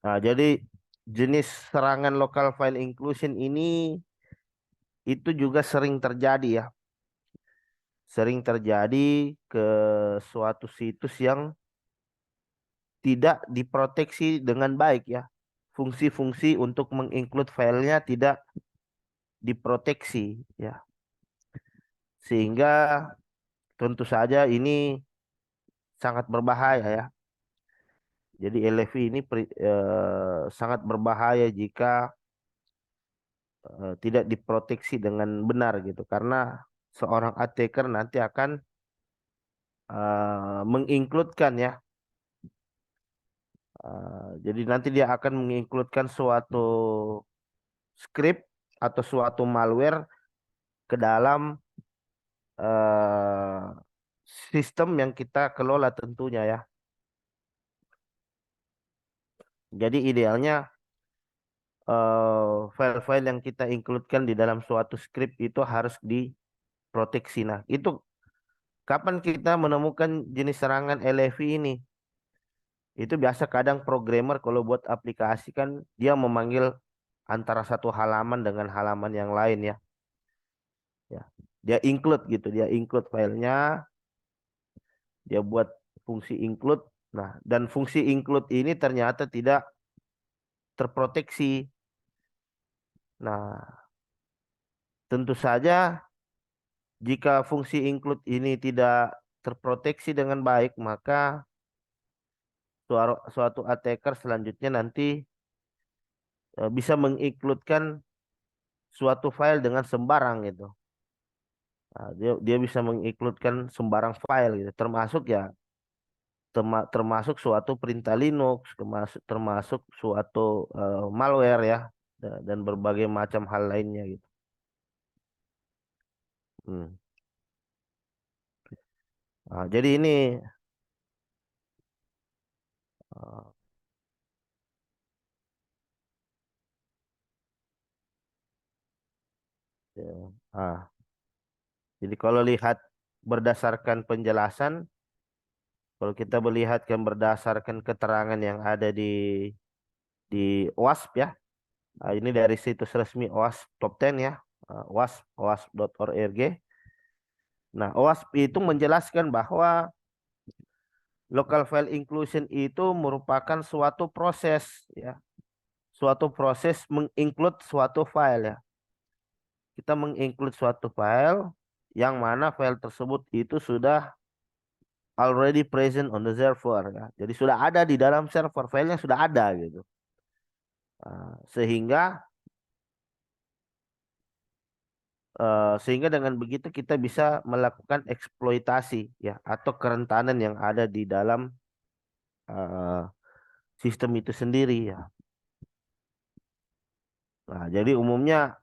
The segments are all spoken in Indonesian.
Nah, jadi jenis serangan local file inclusion ini itu juga sering terjadi ya. Sering terjadi ke suatu situs yang tidak diproteksi dengan baik ya. Fungsi-fungsi untuk menginclude filenya tidak diproteksi ya. Sehingga tentu saja ini sangat berbahaya ya. Jadi LFI ini sangat berbahaya jika tidak diproteksi dengan benar gitu. Karena seorang attacker nanti akan mengincludekan ya. Jadi nanti dia akan mengincludekan suatu script atau suatu malware ke dalam eh, sistem yang kita kelola tentunya ya. Jadi idealnya file-file yang kita includekan di dalam suatu script itu harus diproteksi. Nah, itu kapan kita menemukan jenis serangan LFI ini? Itu biasa kadang programmer kalau buat aplikasi kan dia memanggil antara satu halaman dengan halaman yang lain ya. Ya. Dia include gitu, dia include filenya, dia buat fungsi include. Nah, dan fungsi include ini ternyata tidak terproteksi. Nah, tentu saja jika fungsi include ini tidak terproteksi dengan baik, maka suatu attacker selanjutnya nanti bisa mengincludekan suatu file dengan sembarang gitu. Nah, dia bisa mengincludekan sembarang file gitu, termasuk ya termasuk suatu perintah Linux, termasuk suatu malware ya, dan berbagai macam hal lainnya gitu. Hmm. Nah, jadi ini uh, ya. Jadi kalau lihat berdasarkan penjelasan, kalau kita melihatkan berdasarkan keterangan yang ada di OWASP ya, ini dari situs resmi OWASP Top 10 ya, OWASP, oasp.org. Nah, OWASP itu menjelaskan bahwa local file inclusion itu merupakan suatu proses ya, suatu proses menginclude suatu file ya. Kita menginclude suatu file yang mana file tersebut itu sudah already present on the server ya. Jadi sudah ada di dalam server, filenya sudah ada gitu. Sehingga sehingga dengan begitu kita bisa melakukan eksploitasi ya atau kerentanan yang ada di dalam eh, sistem itu sendiri ya. Nah, jadi umumnya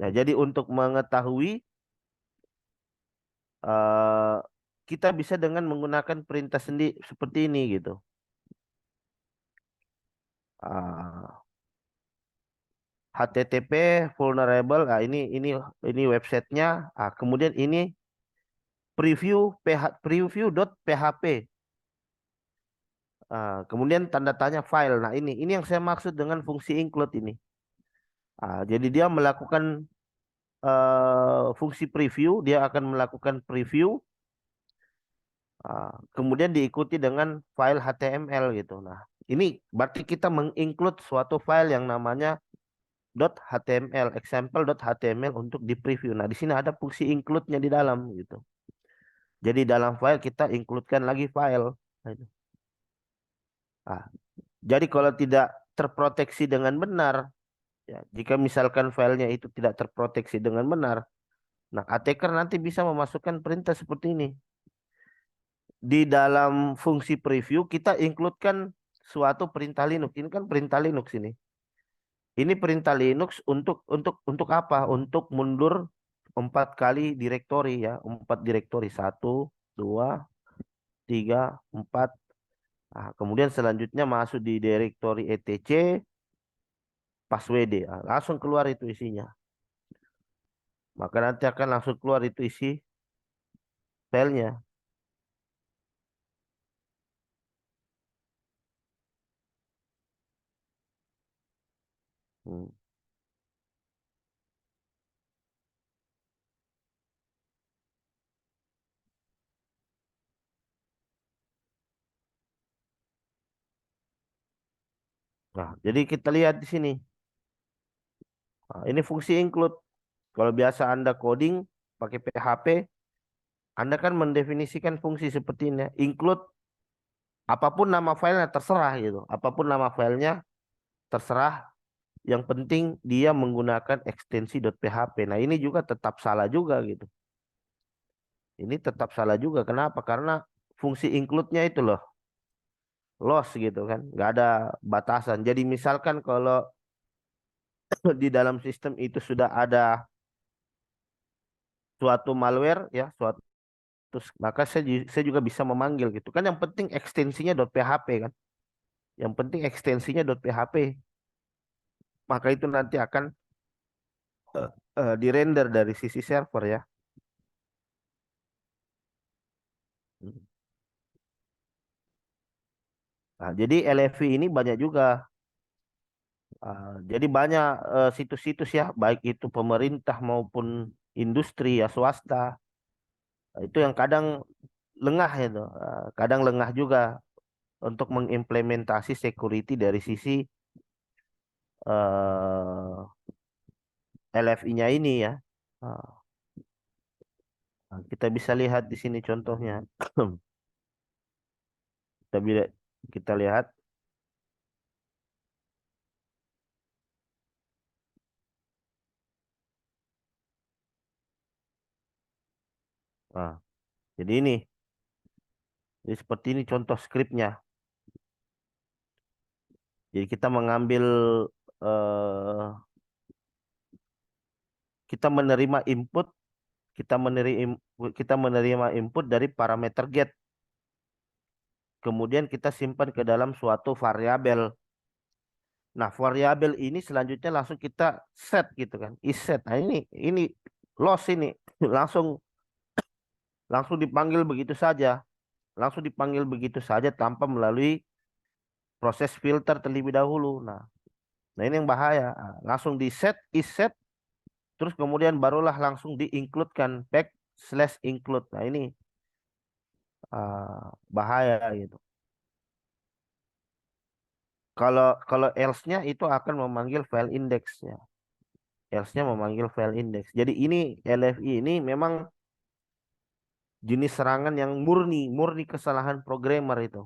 ya jadi untuk mengetahui eh, kita bisa dengan menggunakan perintah sendiri seperti ini gitu. Ah, HTTP vulnerable, ini websitenya. Kemudian ini preview.php. Kemudian tanda tanya file. Nah ini yang saya maksud dengan fungsi include ini. Jadi dia melakukan fungsi preview, dia akan melakukan preview, kemudian diikuti dengan file HTML gitu. Nah ini berarti kita menginclude suatu file yang namanya .html, example.html untuk di preview. Nah, di sini ada fungsi include-nya di dalam gitu. Jadi dalam file kita include-kan lagi file. Nah, itu. Ah, jadi kalau tidak terproteksi dengan benar, ya, jika misalkan filenya itu tidak terproteksi dengan benar, nah attacker nanti bisa memasukkan perintah seperti ini. Di dalam fungsi preview kita include-kan suatu perintah Linux. Ini kan perintah Linux ini. Ini perintah Linux untuk apa? Untuk mundur 4 kali direktori ya, 4 direktori, 1, 2, 3, 4. Kemudian selanjutnya masuk di direktori etc passwd. Langsung keluar itu isinya. Maka nanti akan langsung keluar itu isi filenya. Hmm. Nah, jadi kita lihat di sini. Nah, ini fungsi include. Kalau biasa Anda coding pakai PHP, Anda kan mendefinisikan fungsi seperti ini. Include apapun nama filenya terserah gitu. Apapun nama filenya terserah. Yang penting dia menggunakan ekstensi .php. Nah, ini juga tetap salah juga gitu. Ini tetap salah juga. Kenapa? Karena fungsi include-nya itu loh, loss gitu kan. Nggak ada batasan. Jadi misalkan kalau di dalam sistem itu sudah ada suatu malware ya, maka saya juga bisa memanggil gitu. Kan yang penting ekstensinya .php kan. Yang penting ekstensinya .php. Maka itu nanti akan di-render dari sisi server ya. Nah, jadi LFI ini banyak juga. Jadi banyak situs-situs ya, baik itu pemerintah maupun industri ya swasta. Itu yang kadang lengah itu, kadang lengah juga untuk mengimplementasi security dari sisi LFI-nya ini ya. Ah, kita bisa lihat di sini contohnya. Kita kita lihat. Nah, jadi ini, jadi seperti ini contoh skripnya. Jadi kita mengambil eh, kita menerima input, kita menerima input dari parameter get. Kemudian kita simpan ke dalam suatu variabel. Nah, variabel ini selanjutnya langsung kita set gitu kan. Is set. Nah, ini loss ini langsung langsung dipanggil begitu saja. Langsung dipanggil begitu saja tanpa melalui proses filter terlebih dahulu. Nah, ini yang bahaya. Langsung di set, is set, terus kemudian barulah langsung di-include-kan /include. Nah, ini bahaya gitu. Kalau kalau else-nya itu akan memanggil file index-nya. Else-nya memanggil file index. Jadi ini LFI ini memang jenis serangan yang murni, murni kesalahan programmer itu.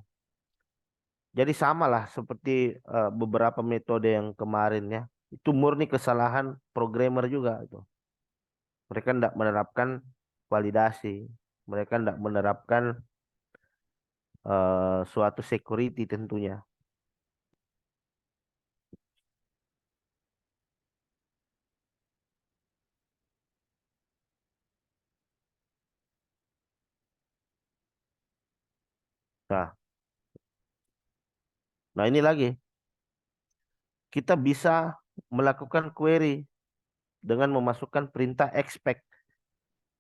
Jadi sama lah seperti beberapa metode yang kemarin ya. Itu murni kesalahan programmer juga itu. Mereka tidak menerapkan validasi. Mereka tidak menerapkan suatu security tentunya. Nah, nah ini lagi. Kita bisa melakukan query dengan memasukkan perintah expect.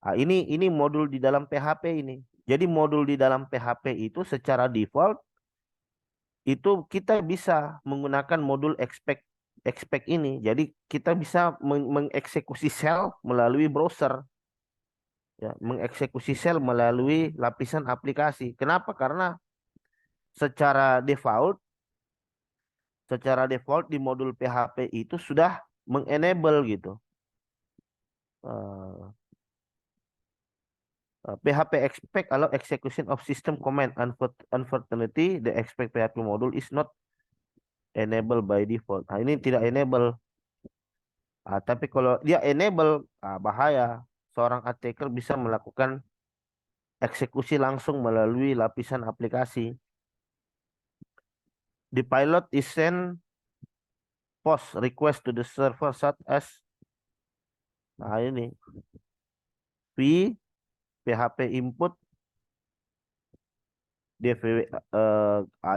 Nah, ini modul di dalam PHP ini. Jadi modul di dalam PHP itu secara default itu kita bisa menggunakan modul expect expect ini. Jadi kita bisa mengeksekusi shell melalui browser, ya, mengeksekusi shell melalui lapisan aplikasi. Kenapa? Karena secara default, secara default di modul PHP itu sudah mengenable gitu. Eh, PHP expect allow execution of system command. Unfortunately, the expect PHP module is not enabled by default. Nah, ini tidak enable. Tapi kalau dia enable, bahaya. Seorang attacker bisa melakukan eksekusi langsung melalui lapisan aplikasi. The pilot is send post request to the server such as, nah ini v PHP input DVW,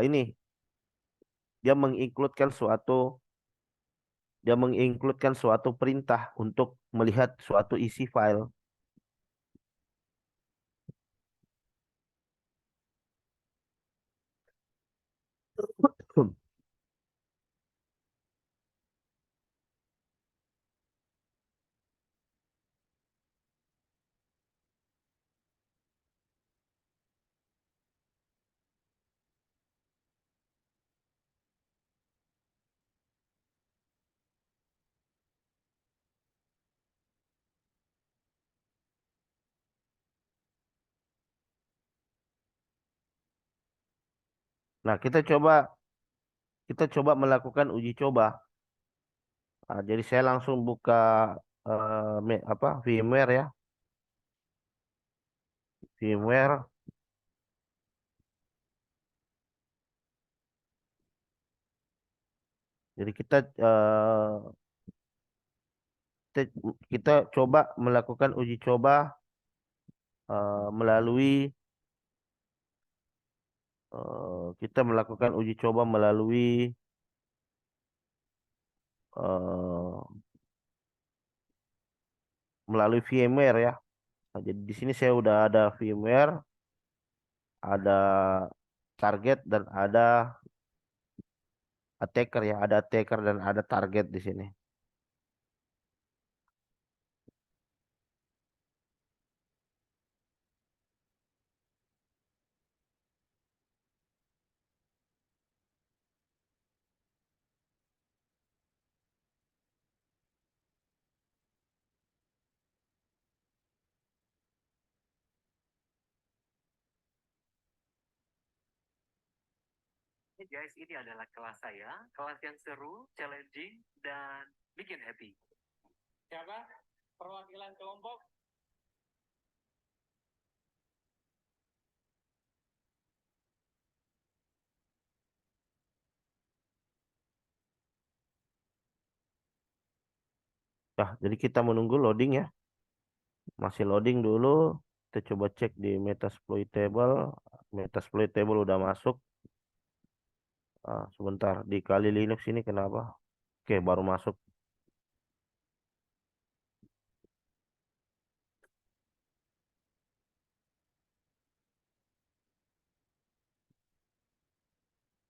ini dia mengincludekan suatu dia mengincludekan suatu perintah untuk melihat suatu isi file. Nah, kita coba melakukan uji coba. Nah, jadi saya langsung buka VMware ya, VMware. Jadi kita, kita coba melakukan uji coba melalui kita melakukan uji coba eh, melalui VMware ya. Nah, jadi di sini saya udah ada VMware, ada target dan ada attacker ya, ada attacker dan ada target di sini. Guys, ini adalah kelas saya, kelas yang seru, challenging, dan bikin happy. Siapa? Perwakilan kelompok? Nah, jadi kita menunggu loading ya. Masih loading dulu. Kita coba cek di Metasploitable. Metasploitable udah masuk. Sebentar di Kali Linux ini kenapa? Oke, baru masuk.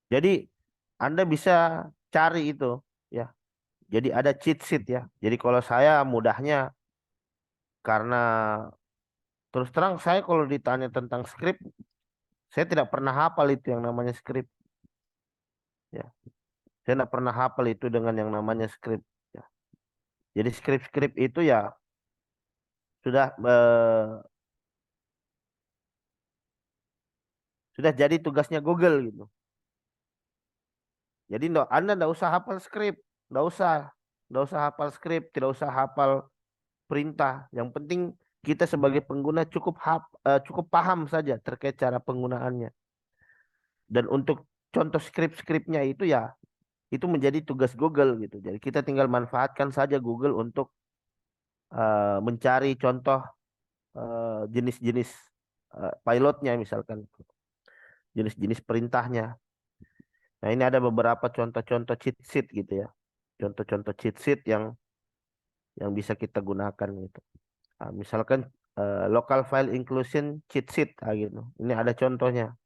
Jadi Anda bisa cari itu ya. Jadi ada cheat sheet ya. Jadi kalau saya mudahnya karena terus terang saya kalau ditanya tentang script, saya tidak pernah hafal itu yang namanya script ya. Saya tidak pernah hafal itu dengan yang namanya script ya. Jadi script-script itu ya sudah jadi tugasnya Google gitu. Jadi Anda nggak usah hafal script, nggak usah, nggak usah hafal script, tidak usah hafal perintah. Yang penting kita sebagai pengguna cukup paham saja terkait cara penggunaannya. Dan untuk contoh script-scriptnya itu ya itu menjadi tugas Google gitu. Jadi kita tinggal manfaatkan saja Google untuk mencari contoh jenis-jenis pilotnya misalkan, jenis-jenis perintahnya. Nah, ini ada beberapa contoh-contoh cheat sheet gitu ya. Contoh-contoh cheat sheet yang bisa kita gunakan gitu. Misalkan local file inclusion cheat sheet gitu. Ini ada contohnya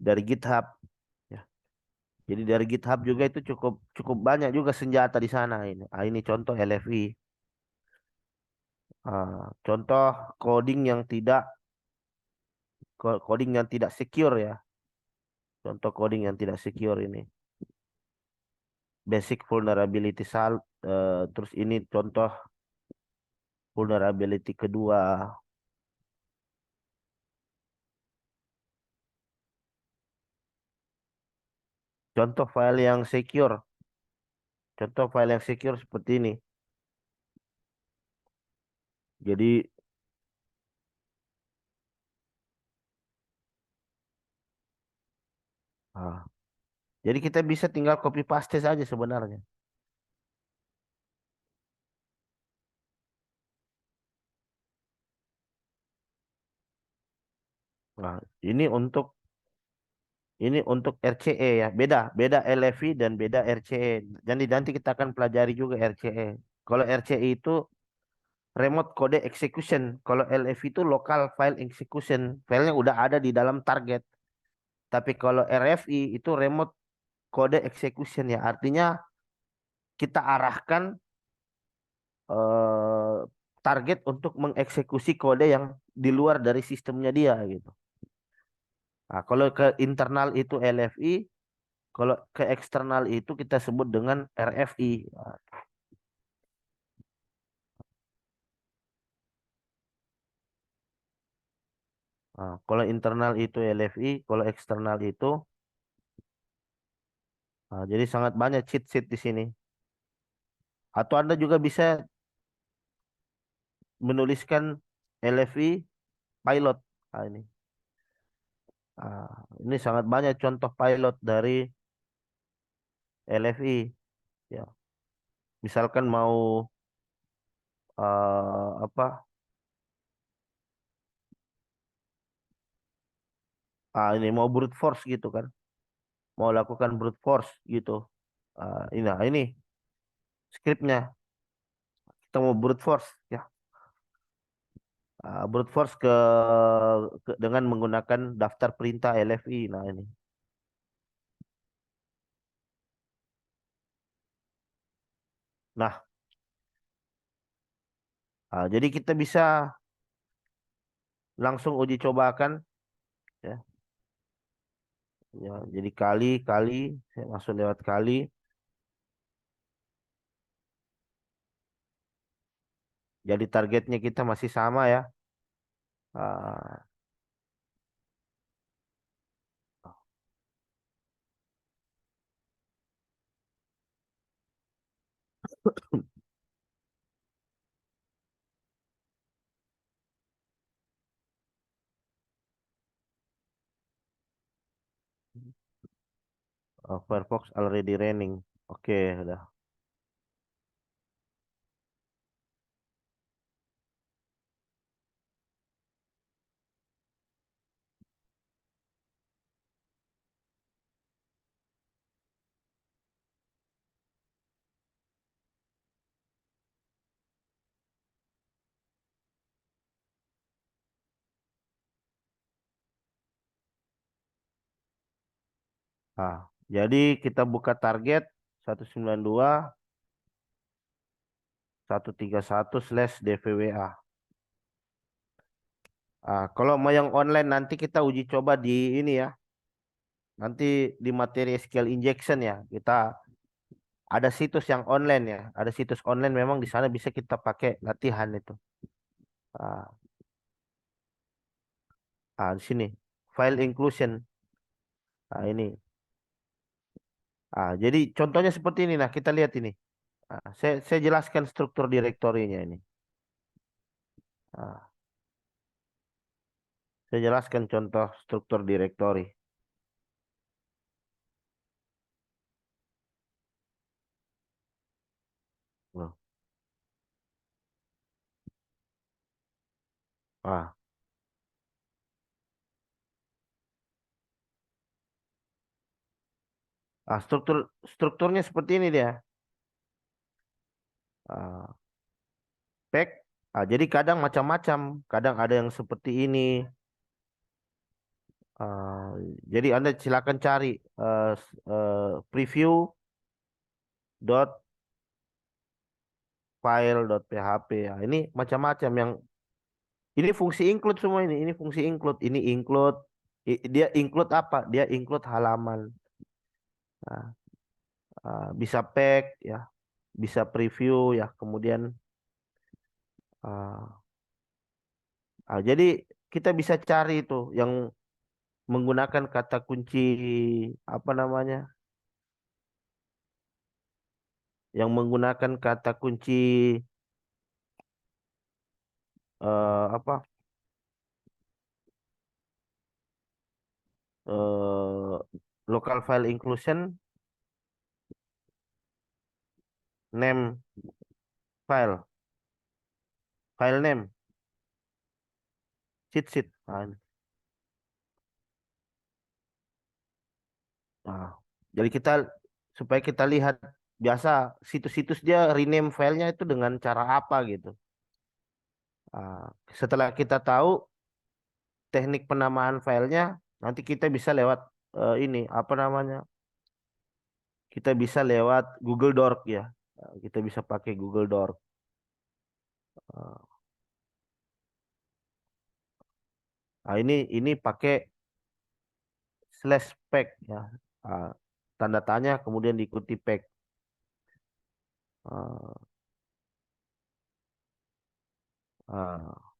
dari GitHub ya. Jadi dari GitHub juga itu cukup cukup banyak juga senjata di sana ini. Ini contoh LFI. Contoh coding yang tidak secure ya. Contoh coding yang tidak secure ini. Basic vulnerability terus ini contoh vulnerability kedua. Contoh file yang secure. Contoh file yang secure seperti ini. Jadi ah, jadi kita bisa tinggal copy paste saja sebenarnya. Nah, ini untuk RCE ya. Beda, beda LFI dan beda RCE. Jadi nanti kita akan pelajari juga RCE. Kalau RCE itu remote code execution. Kalau LFI itu local file execution. Filenya udah ada di dalam target. Tapi kalau RFI itu remote code execution ya. Artinya kita arahkan eh, target untuk mengeksekusi kode yang di luar dari sistemnya dia gitu. Nah, kalau ke internal itu LFI, kalau ke eksternal itu kita sebut dengan RFI. Kalau internal itu LFI, kalau eksternal itu Nah, jadi sangat banyak cheat sheet di sini. Atau Anda juga bisa menuliskan LFI pilot. Nah, ini sangat banyak contoh pilot dari LFI. Ya, misalkan mau apa? Ini mau brute force gitu kan? Mau lakukan brute force gitu. Ini skripnya. Kita mau brute force ya. Brute force dengan menggunakan daftar perintah LFI. Nah ini. Nah, jadi kita bisa langsung uji cobakan ya. Ya, jadi kali saya masuk lewat kali. Jadi targetnya kita masih sama ya. Ah, Firefox already running. Oke, udah. Ah, jadi kita buka target 192.131/DVWA. Kalau mau yang online nanti kita uji coba di ini ya. Nanti di materi SQL injection ya. Kita ada situs yang online ya. Ada situs online memang di sana bisa kita pakai latihan itu. Ah, di sini file inclusion. Ini. Jadi contohnya seperti ini. Nah, kita lihat ini. Saya jelaskan struktur direktorinya ini. Ah, saya jelaskan contoh struktur direktori. Loh. Ah, strukturnya seperti ini dia. Ah, pack. Jadi kadang macam-macam. Kadang ada yang seperti ini. Ah, jadi Anda silakan cari preview dot file dot php. Ini macam-macam yang ini fungsi include semua ini. Ini fungsi include. Ini include. Dia include apa? Dia include halaman. Nah, bisa pack ya, bisa preview ya. Kemudian ah, jadi kita bisa cari itu yang menggunakan kata kunci apa namanya? Yang menggunakan kata kunci apa? eh, Local file inclusion, name file, file name, cheat sheet. Nah, jadi supaya kita lihat biasa situs-situs dia rename filenya itu dengan cara apa gitu. Setelah kita tahu teknik penamaan filenya, nanti kita bisa lewat ini apa namanya? Kita bisa lewat Google Doc ya. Kita bisa pakai Google Doc. Ah, ini pakai slash pack ya. Ah, Tanda tanya kemudian diikuti pack. Ah, ah,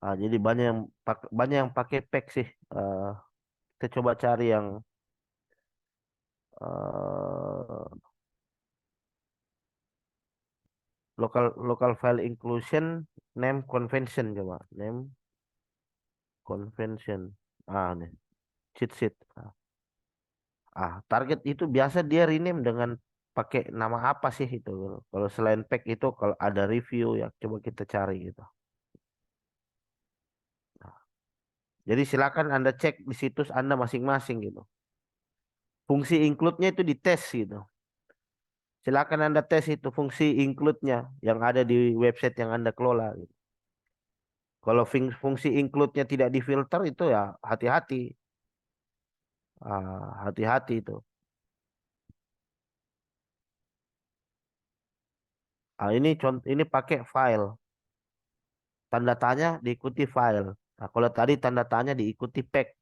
Jadi banyak yang pakai pack sih. Eh, kita coba cari yang eh, local file inclusion name convention, coba name convention. Nih cheat sheet. Target itu biasa dia rename dengan pakai nama apa sih itu? Kalau selain pack itu, kalau ada review ya coba kita cari gitu. Nah, jadi silakan Anda cek di situs Anda masing-masing gitu. Fungsi include-nya itu dites gitu. Silakan Anda tes itu fungsi include-nya yang ada di website yang Anda kelola gitu. Kalau fungsi include-nya tidak difilter itu ya hati-hati. Hati-hati itu. Ini contoh, ini pakai file. Tanda tanya diikuti file. Nah, kalau tadi tanda tanya diikuti pack.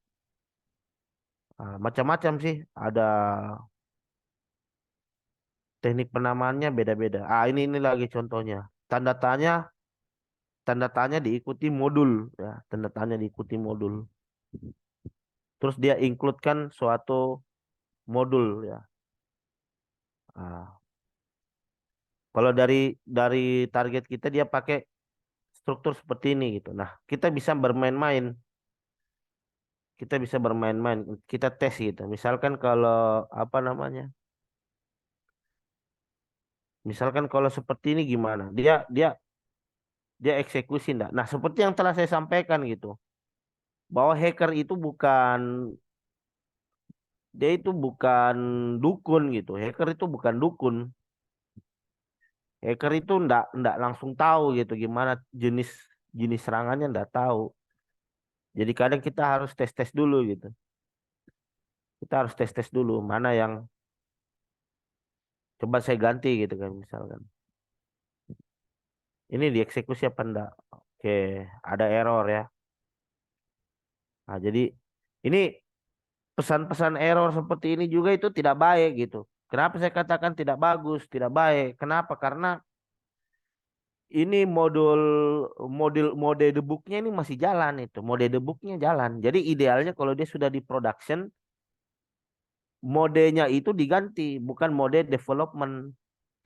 Macam-macam sih. Ada teknik penamaannya beda-beda. Ini lagi contohnya. Tanda tanya, tanda tanya diikuti modul ya. Tanda tanya diikuti modul. Terus dia include-kan suatu modul ya. Ah, kalau dari target kita dia pakai struktur seperti ini gitu. Nah, kita bisa bermain-main. Kita bisa bermain-main. Kita tes gitu. Misalkan kalau apa namanya? Misalkan kalau seperti ini gimana? Dia dia dia eksekusi enggak? Nah, seperti yang telah saya sampaikan gitu. Bahwa hacker itu bukan dukun gitu. Hacker itu bukan dukun. Hacker itu ndak langsung tahu gitu gimana jenis jenis serangannya, ndak tahu. Jadi kadang kita harus tes-tes dulu gitu. Kita harus tes-tes dulu mana yang coba saya ganti gitu kan misalkan. Ini dieksekusi apa enggak? Oke, ada error ya. Jadi ini pesan-pesan error seperti ini juga itu tidak baik gitu. Kenapa saya katakan tidak bagus, tidak baik? Kenapa? Karena ini mode debugnya ini masih jalan itu. Mode debugnya jalan. Jadi idealnya kalau dia sudah di production, modenya itu diganti, bukan mode development,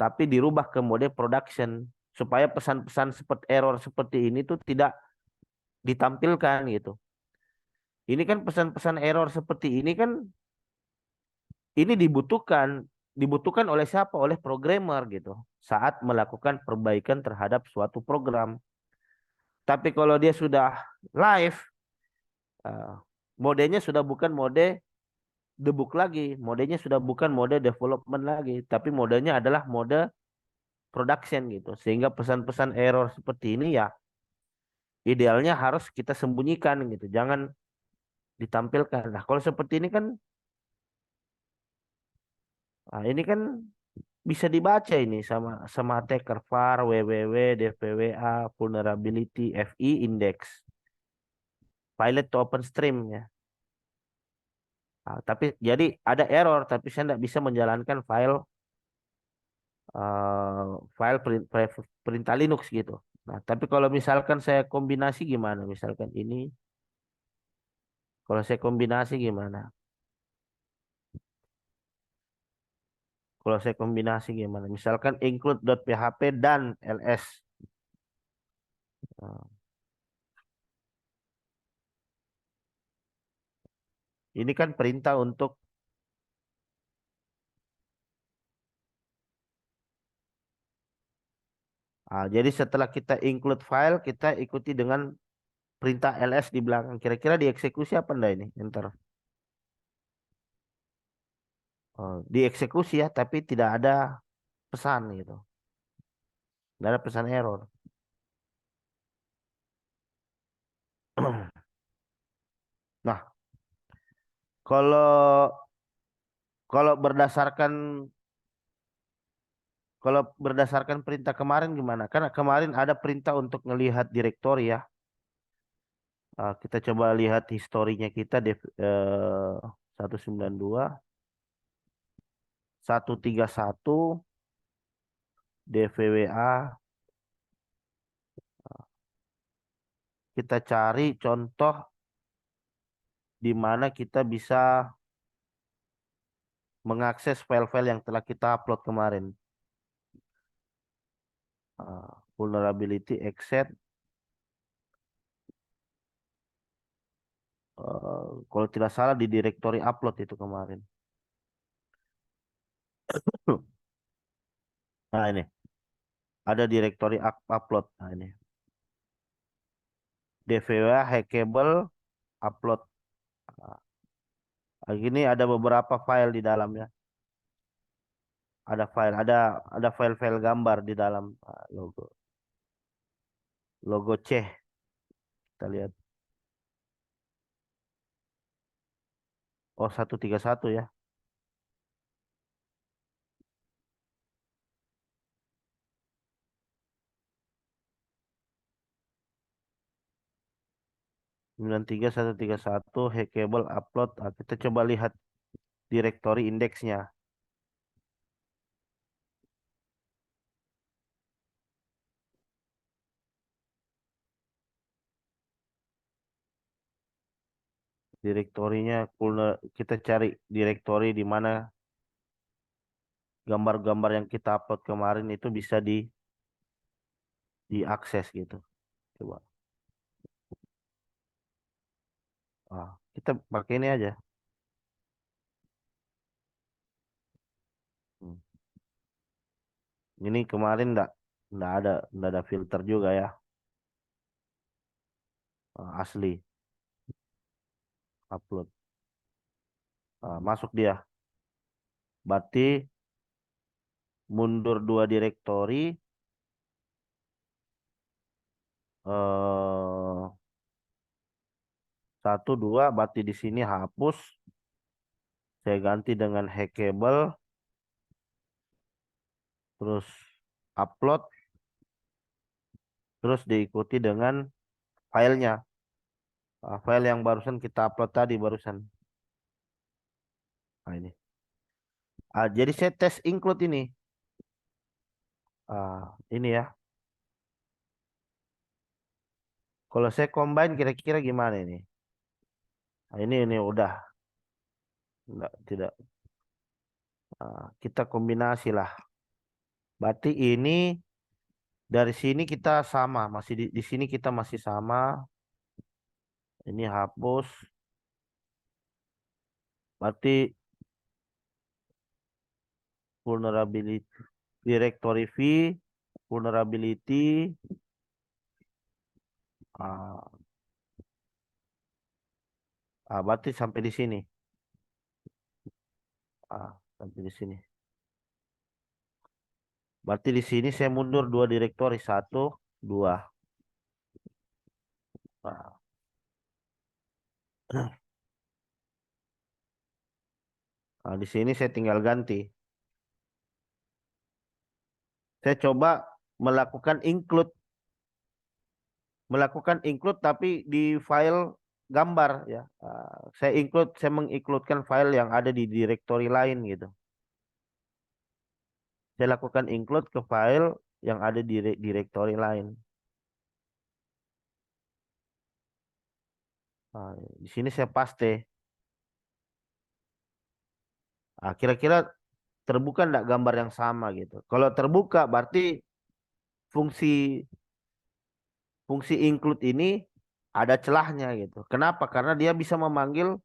tapi dirubah ke mode production supaya pesan-pesan seperti error seperti ini tuh tidak ditampilkan gitu. Ini kan pesan-pesan error seperti ini kan ini dibutuhkan oleh siapa? Oleh programmer gitu saat melakukan perbaikan terhadap suatu program. Tapi kalau dia sudah live, eh, modenya sudah bukan mode debug lagi, modenya sudah bukan mode development lagi, tapi modenya adalah mode production gitu. Sehingga pesan-pesan error seperti ini ya idealnya harus kita sembunyikan gitu, jangan ditampilkan. Nah, kalau seperti ini kan, ini kan bisa dibaca ini sama sama attacker var www dpwa vulnerability fi index pilot to open stream ya. Tapi jadi ada error tapi saya tidak bisa menjalankan perintah Linux gitu. Nah, tapi kalau misalkan saya kombinasi gimana? Misalkan ini, kalau saya kombinasi gimana? Kalau saya kombinasi gimana? Misalkan include.php dan ls. Nah, ini kan perintah untuk, jadi setelah kita include file, kita ikuti dengan perintah ls di belakang. Kira-kira dieksekusi apa enggak ini? Enter. Dieksekusi ya, tapi tidak ada pesan gitu. Tidak ada pesan error. Nah, kalau kalau berdasarkan kalau berdasarkan perintah kemarin gimana? Karena kemarin ada perintah untuk melihat direktori ya. Kita coba lihat historinya kita 192 131 DVWA kita cari contoh di mana kita bisa mengakses file-file yang telah kita upload kemarin. Vulnerability exit. Kalau tidak salah di directory upload itu kemarin. Nah ini ada directory upload. Nah ini DVW hackable upload. Nah, gini ada beberapa file di dalamnya. Ada file, ada file-file gambar di dalam logo C. Kita lihat. Oh 131 ya. Sembilan tiga satu tiga satu hackable upload. Nah, kita coba lihat directory indeksnya. Direktorinya kita cari direktori di mana gambar-gambar yang kita upload kemarin itu bisa diakses gitu. Coba. Kita pakai ini aja. Hmm. Ini kemarin enggak ada filter juga ya. Asli upload. Masuk dia. Berarti mundur 2 direktori. eh 1 2 berarti di sini hapus. Saya ganti dengan hackable. Terus upload. Terus diikuti dengan filenya. File yang barusan kita upload tadi barusan. Nah ini. Jadi saya tes include ini. Ini ya. Kalau saya combine kira-kira gimana ini? Nah, ini udah. Enggak, tidak. Kita kombinasi lah. Berarti ini dari sini kita sama, masih di sini kita masih sama. Ini hapus. Berarti vulnerability directory V, vulnerability. ah, Berarti sampai di sini. Sampai di sini. Berarti di sini saya mundur 2 direktori, 1 2. Nah, di sini saya tinggal ganti. Saya coba melakukan include tapi di file gambar ya. Saya mengincludekan file yang ada di directory lain gitu. Saya lakukan include ke file yang ada di directory lain. Di sini saya paste. Kira-kira terbuka enggak gambar yang sama gitu. Kalau terbuka berarti fungsi fungsi include ini ada celahnya gitu. Kenapa? Karena dia bisa memanggil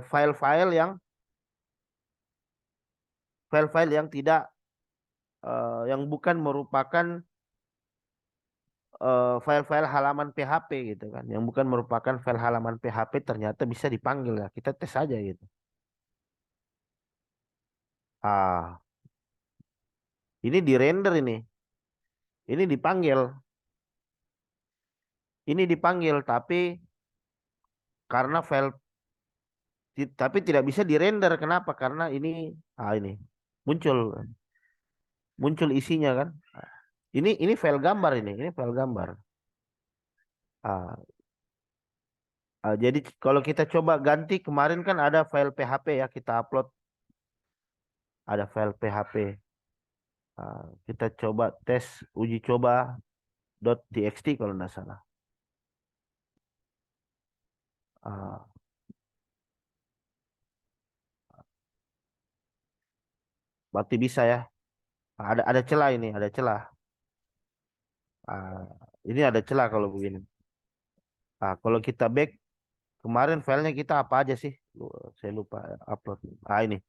file-file yang tidak yang bukan merupakan file-file halaman PHP gitu kan. Yang bukan merupakan file halaman PHP ternyata bisa dipanggil ya. Kita tes aja gitu. Ah, ini di render ini. Ini dipanggil. Ini dipanggil tapi karena file tapi tidak bisa dirender. Kenapa? Karena ini muncul muncul isinya kan. Ini file gambar ini file gambar. Ah, jadi kalau kita coba ganti kemarin kan ada file PHP ya kita upload ada file PHP. Kita coba tes uji coba .txt kalau nggak salah. Ah, berarti bisa ya. Ada celah ini, ada celah. Ah, ini ada celah kalau begini. Kalau kita back kemarin filenya kita apa aja sih? Saya lupa upload. Ini.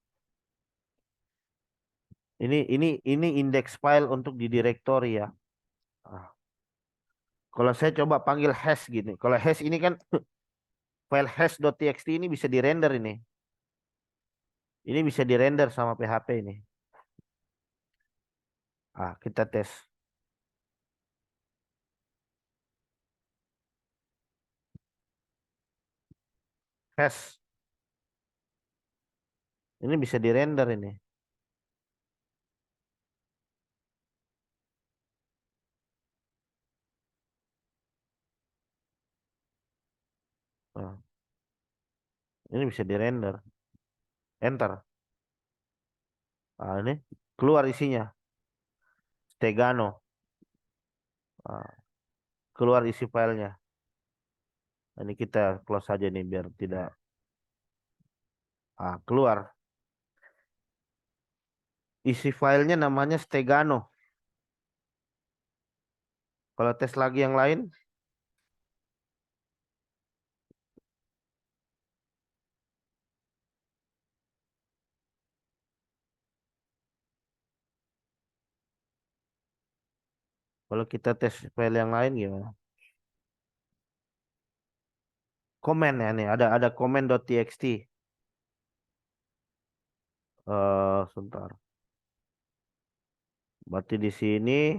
Ini indeks file untuk di directory ya. Ah, kalau saya coba panggil hash gini. Kalau hash ini kan file hash.txt ini bisa dirender ini. Ini bisa dirender sama PHP ini. Kita tes. Hash. Ini bisa dirender ini. Ah, ini bisa dirender. Enter. Ini keluar isinya. Stegano. Ah, keluar isi filenya. Ini kita close saja nih biar tidak keluar. Isi filenya namanya Stegano. Kalau tes lagi yang lain, kalau kita tes file yang lain gimana? Komen ya nih, ada komen.txt. Sebentar. Berarti di sini,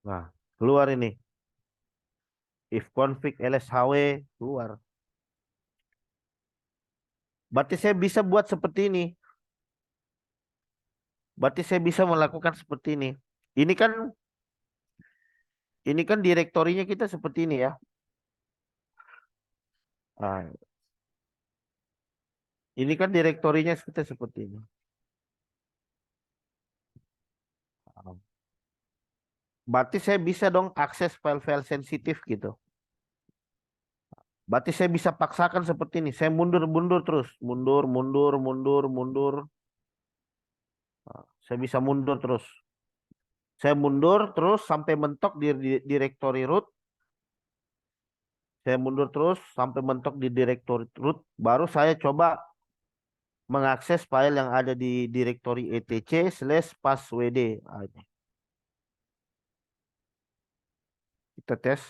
nah keluar ini. If config lshw keluar. Berarti saya bisa buat seperti ini. Berarti saya bisa melakukan seperti ini. Ini kan direktorinya kita seperti ini ya. Nah, ini kan direktorinya kita seperti ini. Ah, berarti saya bisa dong akses file-file sensitif gitu. Berarti saya bisa paksakan seperti ini. Saya mundur-mundur terus. Mundur, mundur, mundur, mundur. Saya bisa mundur terus. Saya mundur terus sampai mentok di directory root. Saya mundur terus sampai mentok di directory root. Baru saya coba mengakses file yang ada di directory etc/passwd. Kita tes.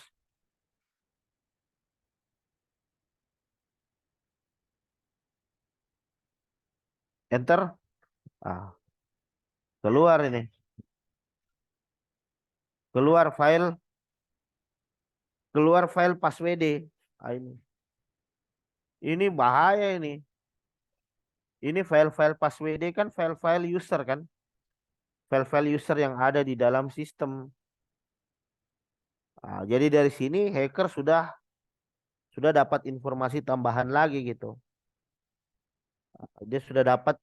Enter. Ah, keluar ini. Keluar file. Keluar file passwd. Ini. Ini bahaya ini. Ini file-file passwd kan file-file user kan. File-file user yang ada di dalam sistem. Jadi dari sini hacker sudah dapat informasi tambahan lagi gitu. Dia sudah dapat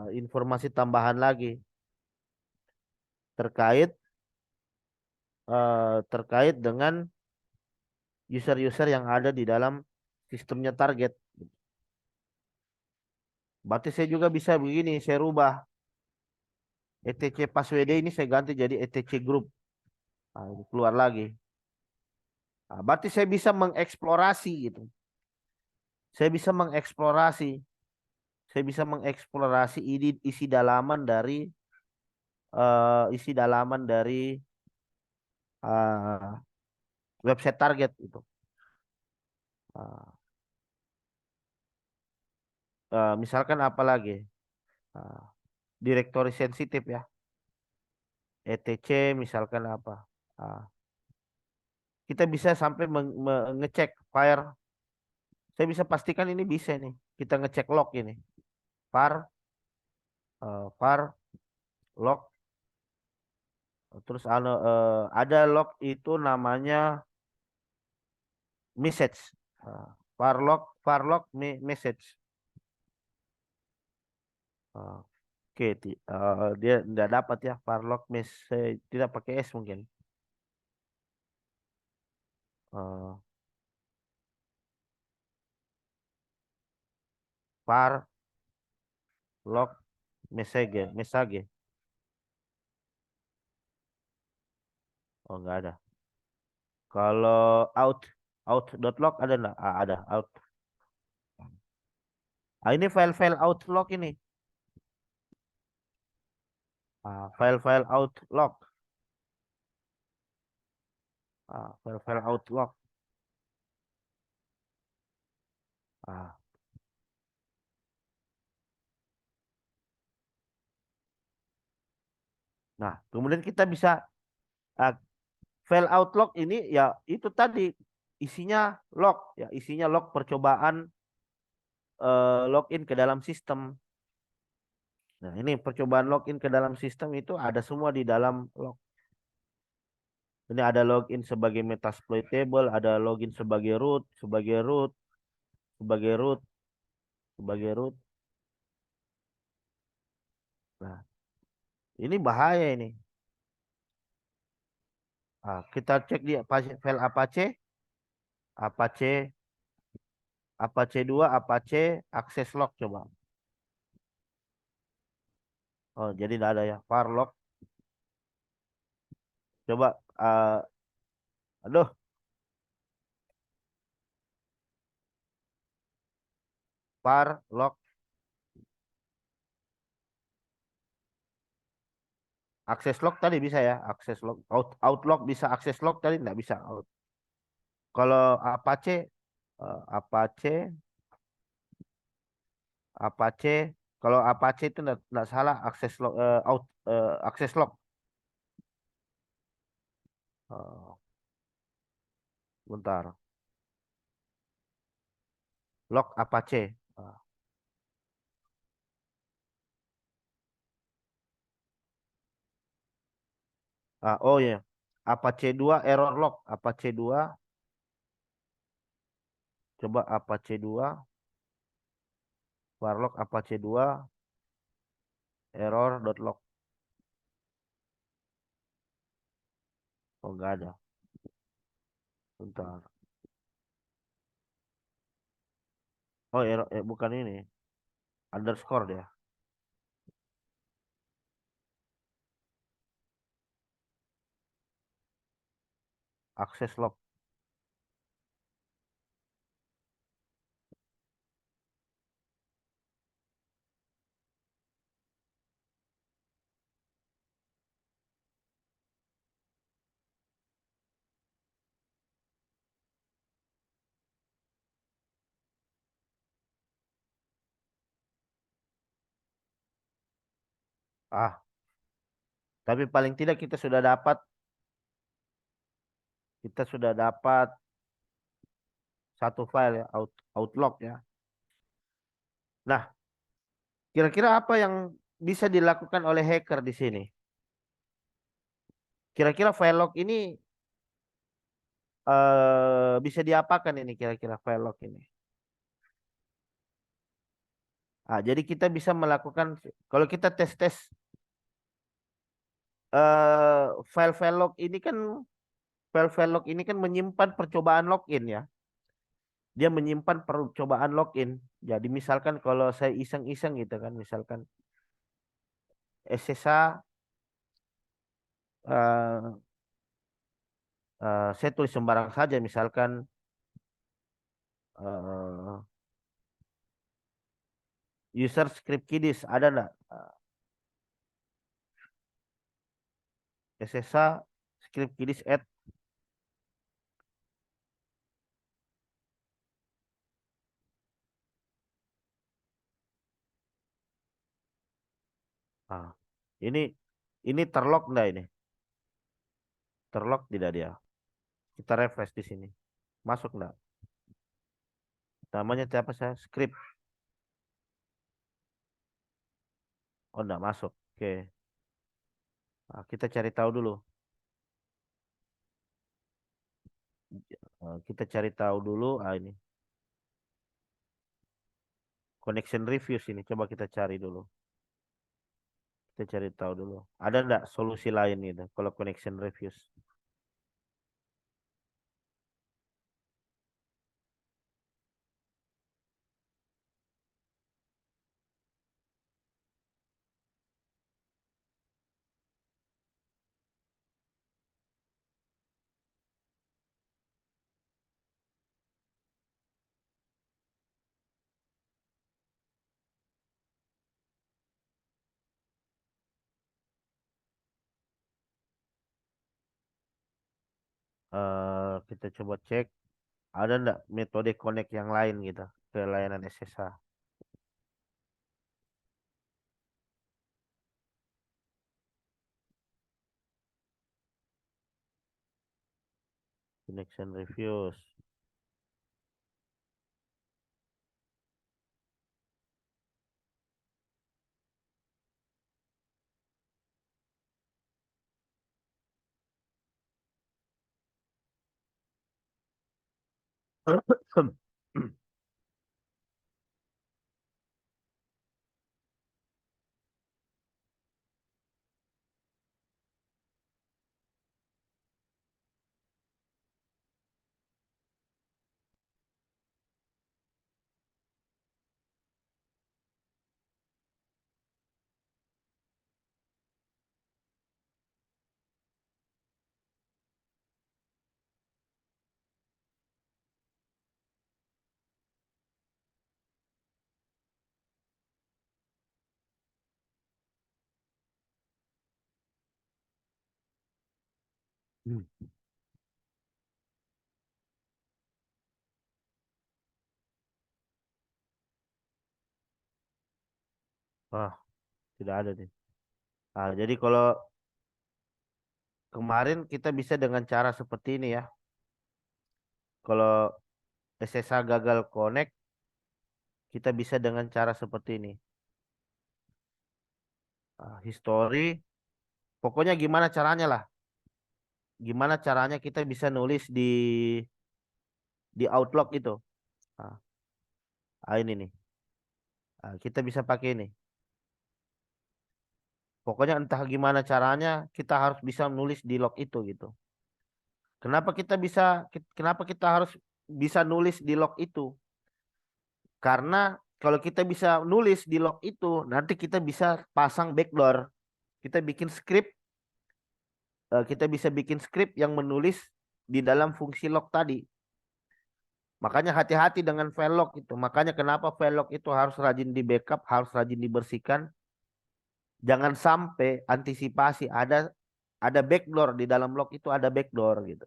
informasi tambahan lagi terkait terkait dengan user-user yang ada di dalam sistemnya target. Berarti saya juga bisa begini, saya rubah etc passwd ini saya ganti jadi etc group. Ini keluar lagi. Berarti saya bisa mengeksplorasi gitu. Saya bisa mengeksplorasi. Saya bisa mengeksplorasi isi dalaman dari uh, website target itu. Uh, Misalkan apa lagi? Uh, Direktori sensitif ya. etc misalkan apa? Uh, Kita bisa sampai mengecek file. Saya bisa pastikan ini bisa nih. Kita ngecek log ini. Var log Terus ada log itu namanya message. Message. Oke, dia nggak dapat ya var message, tidak pakai S mungkin. Uh, var log message. Oh, nggak ada. Kalau out.log ada nggak? Ada out. Ini file-file outlog ini. File-file outlog. File-file outlog. Ah, nah, kemudian kita bisa ah, file outlog ini ya itu tadi isinya log ya, isinya log percobaan login ke dalam sistem. Nah, ini percobaan login ke dalam sistem itu ada semua di dalam log. Ini ada login sebagai metasploitable, ada login sebagai root, sebagai root, sebagai root, sebagai root. Nah, ini bahaya ini. Kita cek di file Apache, Apache 2, Apache access log coba. Oh, jadi tidak ada ya. Var log. Coba, aduh, var log access log tadi bisa ya, access log, out log bisa, access log tadi tidak bisa. Kalau Apache, Apache, Apache, kalau Apache itu tidak salah access log, access log. Eh, Bentar, log Apache. Oh ya, Apache 2 error log, Apache 2, coba Apache 2, var log Apache 2 error.log. Oh, enggak ada. Bentar. Oh, error, bukan ini. Underscore dia. Access log. Ah, tapi paling tidak kita sudah dapat satu file ya, outlog ya. Nah, kira-kira apa yang bisa dilakukan oleh hacker di sini? Kira-kira file log ini bisa diapakan ini kira-kira file log ini? Jadi kita bisa melakukan kalau kita tes-tes file-file log ini kan file-file log ini kan menyimpan percobaan login ya. Dia menyimpan percobaan login. Jadi misalkan kalau saya iseng-iseng gitu kan, misalkan SSH eh, saya tulis sembarang saja, misalkan eh, user script kiddies ada nggak? SSH script kiddies add. Ah, ini ini terlock nggak ini? Terlock tidak dia? Kita refresh di sini. Masuk nggak? Namanya siapa saya? Script. Oh, nggak masuk. Oke. Kita cari tahu dulu. Kita cari tahu dulu. Ini connection reviews ini. Coba kita cari dulu. Kita cari tahu dulu. Ada nggak solusi lain gitu kalau connection reviews? Kita coba cek ada nggak metode connect yang lain gitu ke layanan SSH. Connection reviews. Wah, tidak ada nih. Jadi kalau kemarin kita bisa dengan cara seperti ini ya. Kalau SSH gagal connect, kita bisa dengan cara seperti ini. History, pokoknya gimana caranya lah. Gimana caranya kita bisa nulis di Outlook itu. Ah, ini nih. Kita bisa pakai ini. Pokoknya entah gimana caranya, kita harus bisa nulis di log itu gitu. Kenapa kita harus bisa nulis di log itu? Karena kalau kita bisa nulis di log itu, nanti kita bisa pasang backdoor. Kita bikin script, kita bisa bikin script yang menulis di dalam fungsi log tadi. Makanya hati-hati dengan file log itu. Makanya kenapa file log itu harus rajin di backup, harus rajin dibersihkan. Jangan sampai antisipasi ada backdoor di dalam log itu ada backdoor gitu.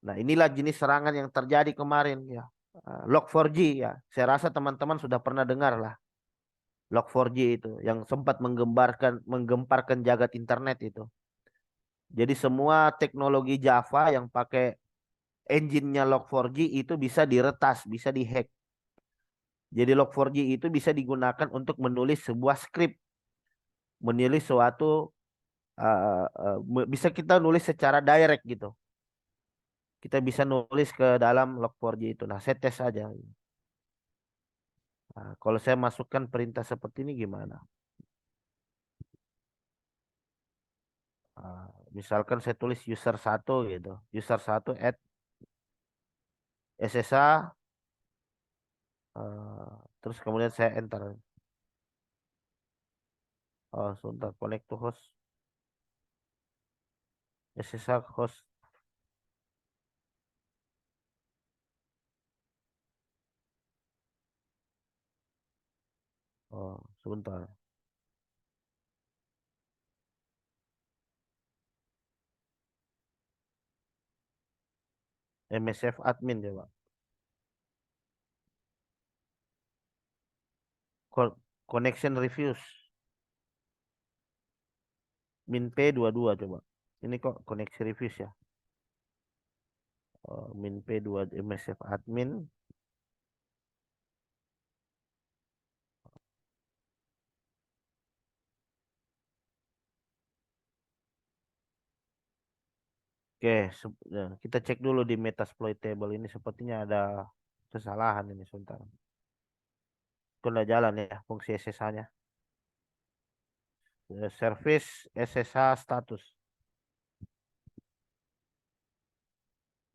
Nah, inilah jenis serangan yang terjadi kemarin ya. Log4j ya. Saya rasa teman-teman sudah pernah dengar lah. Log4j itu yang sempat menggemparkan jagat internet itu. Jadi semua teknologi Java yang pakai engine-nya Log4j itu bisa diretas, bisa dihack. Jadi Log4j itu bisa digunakan untuk menulis sebuah script, menulis suatu bisa kita nulis secara direct gitu. Kita bisa nulis ke dalam Log4j itu. Nah, saya tes aja. Nah, kalau saya masukkan perintah seperti ini gimana? Misalkan saya tulis user satu gitu. User satu add SSH, terus kemudian saya enter. Oh, sebentar, connect to host. SSH host. Oh, sebentar. MSF admin coba. Connection reviews. Min P22 coba. Ini kok connection reviews ya. Min P2 MSF admin. Oke, ya, kita cek dulu di Metasploitable ini sepertinya ada kesalahan ini sebentar. Itu udah jalan ya fungsi SSH-nya. Service SSH status.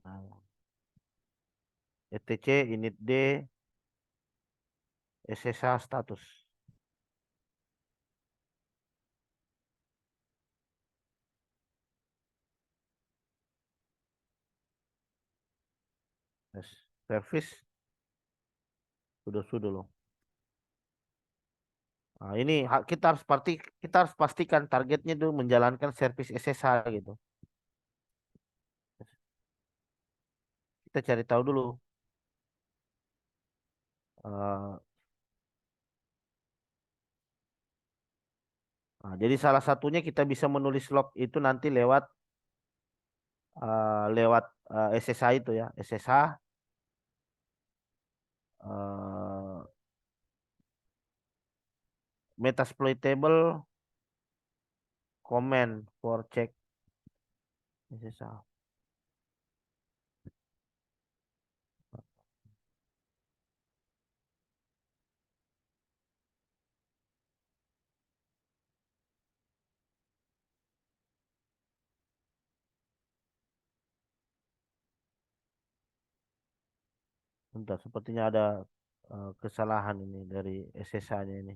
Nah, etc init D SSH status. Yes. Service sudah loh. Nah, ini kita harus pastikan targetnya dulu menjalankan service SSH gitu. Kita cari tahu dulu. Eh, jadi salah satunya kita bisa menulis log itu nanti lewat SSH itu ya, SSH eh, Metasploitable command for check SSH. Bentar, sepertinya ada kesalahan ini dari SSH-nya ini.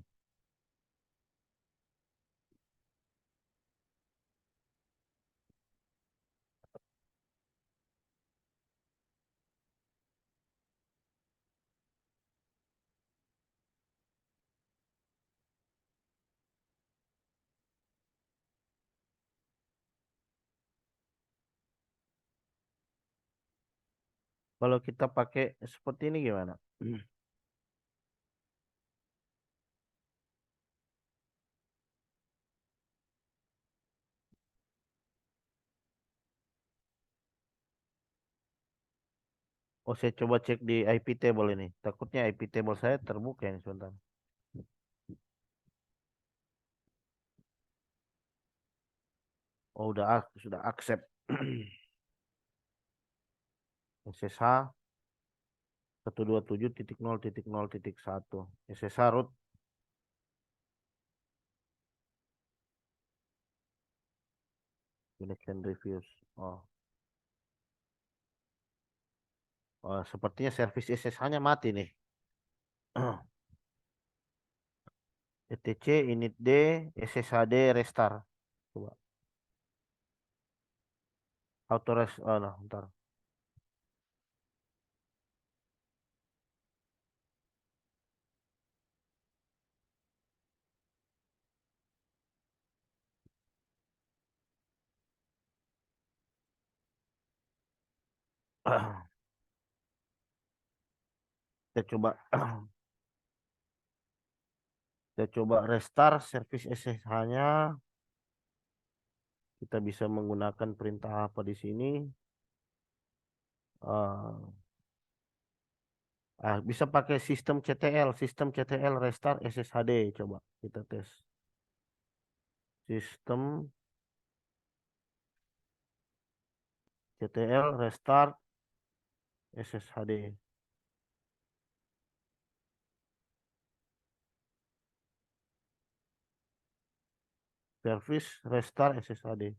Kalau kita pakai seperti ini gimana? Oh, saya coba cek di IP table ini. Takutnya IP table saya terbuka ini sebentar. Oh, sudah accept. SSH 127.0.0.1. SSH root connection reviews. Oh, sepertinya service SSH-nya mati nih. etc init D SSHD restart. Coba. Auto rest. Oh, nah, bentar. Kita coba kita coba restart service SSH-nya. Kita bisa menggunakan perintah apa di sini? Eh, bisa pakai sistem CTL restart SSHD. Coba kita tes. Sistem CTL restart SSHD. Service restart SSHD.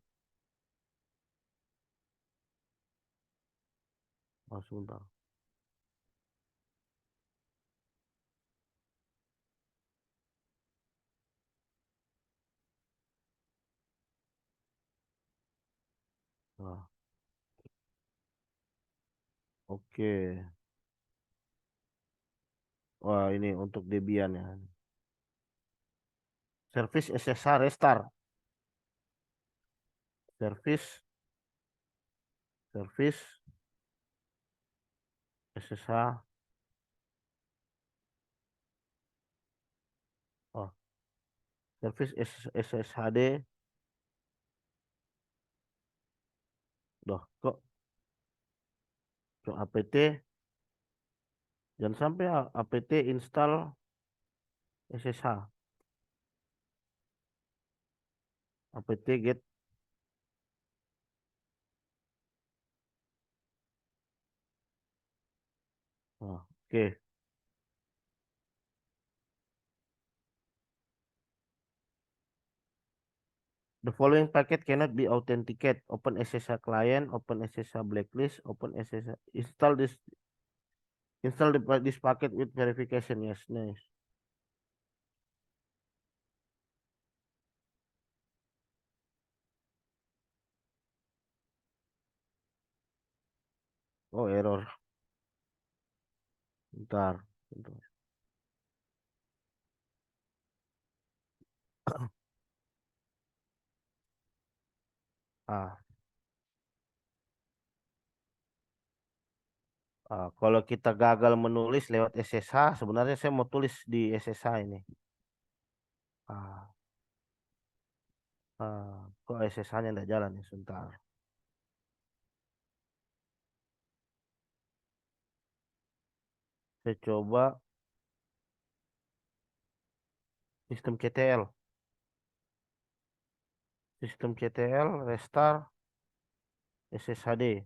Oh, sebentar. Nah, oke. Wah, ini untuk Debian ya. Service SSH restart. Service SSH. Oh, service SSHD. Loh, kok apt jangan sampai apt install SSH. Apt get Oke. The following packet cannot be authenticated. Open SSH client, open SSH blacklist, open SSH. This packet with verification. Yes, nice. Oh, error. Bentar. Bentar. Ah, kalau kita gagal menulis lewat SSH, sebenarnya saya mau tulis di SSH ini. Ah, kok SSH-nya tidak jalan ya, sebentar. Saya coba sistem CTL. Sistem CTL, restart, SSHD.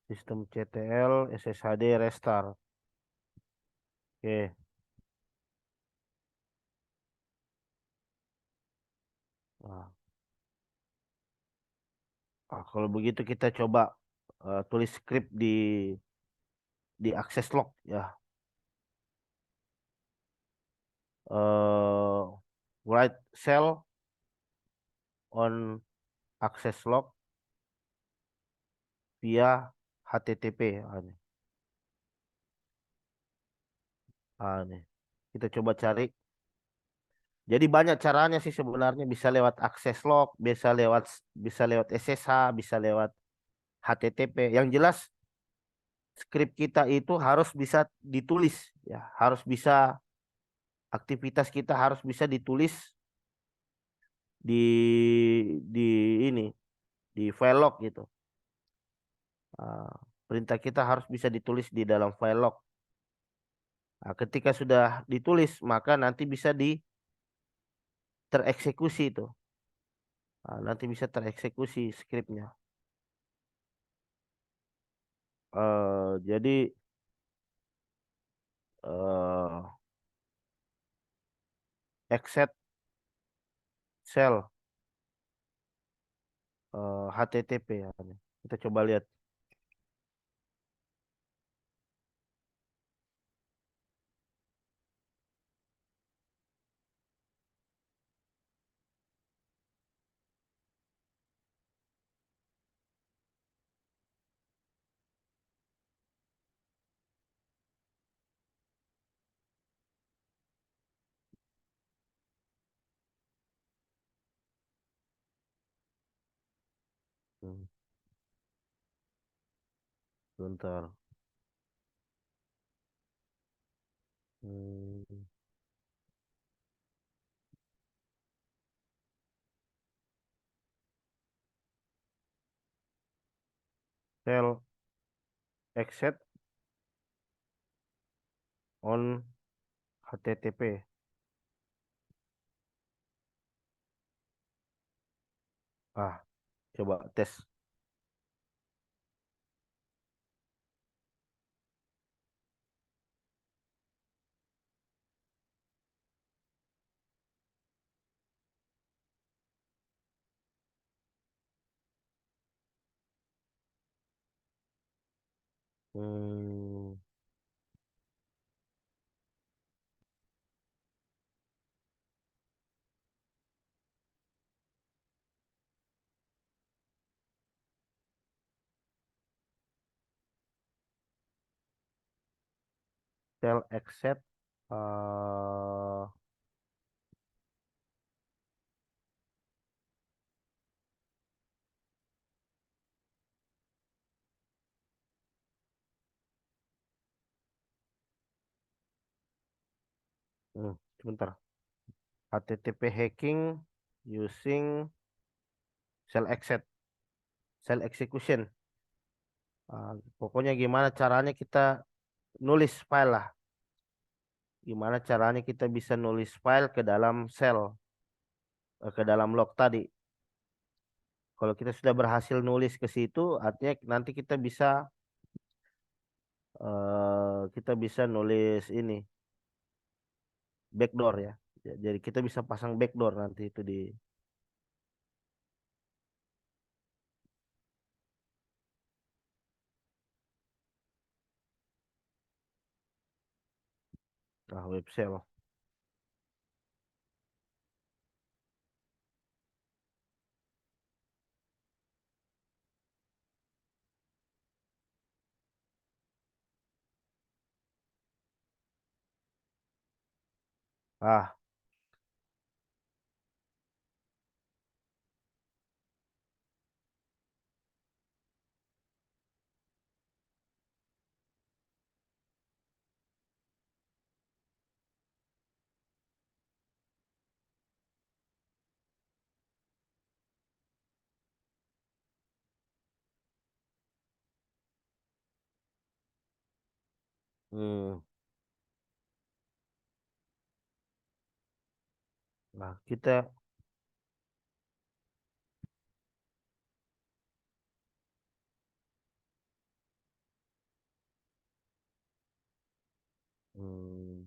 Sistem CTL, SSHD, restart. Oke. Nah, kalau begitu kita coba tulis script di access log ya. Write cell on access log via HTTP. Nih. Kita coba cari. Jadi banyak caranya sih sebenarnya, bisa lewat access log, bisa lewat SSH, bisa lewat HTTP. Yang jelas script kita itu harus bisa ditulis ya, harus bisa, aktivitas kita harus bisa ditulis di ini, di file log gitu. Ah, perintah kita harus bisa ditulis di dalam file log. Nah, ketika sudah ditulis maka nanti bisa tereksekusi itu. Nanti bisa tereksekusi scriptnya. Jadi exit cell HTTP ya. Kita coba lihat. Hmm, Bentar. Hmm, Cell exit on HTTP. Coba tes. Hmm, Cell exit. eh, Sebentar. HTTP hacking using cell exit, cell execution. Pokoknya gimana caranya kita nulis file lah. Gimana caranya kita bisa nulis file ke dalam cell, ke dalam log tadi. Kalau kita sudah berhasil nulis ke situ, artinya nanti kita bisa nulis ini backdoor ya. Jadi kita bisa pasang backdoor nanti itu di website loh. Ah, hmm. Nah, hmm,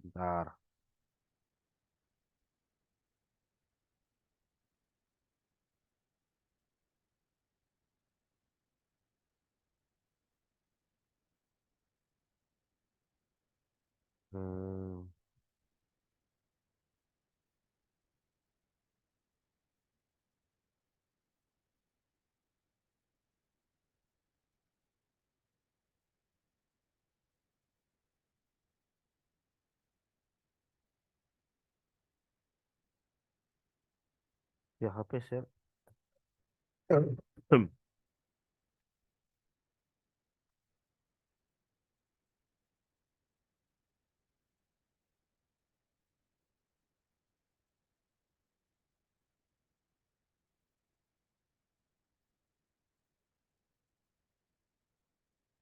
bentar. Hmm, ya HP saya. Hmm,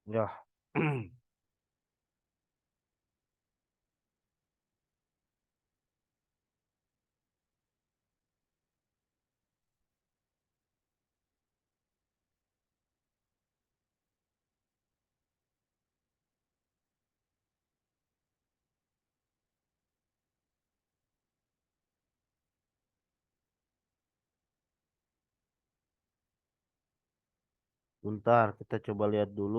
ya. Bentar, kita coba lihat dulu.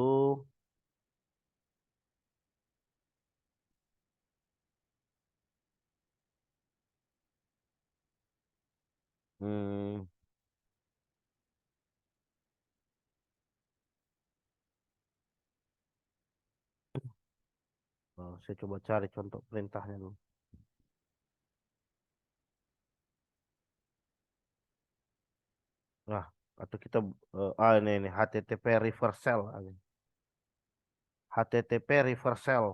Hmm, saya coba cari contoh perintahnya dulu. Nah, atau kita ini HTTP reversal. HTTP reversal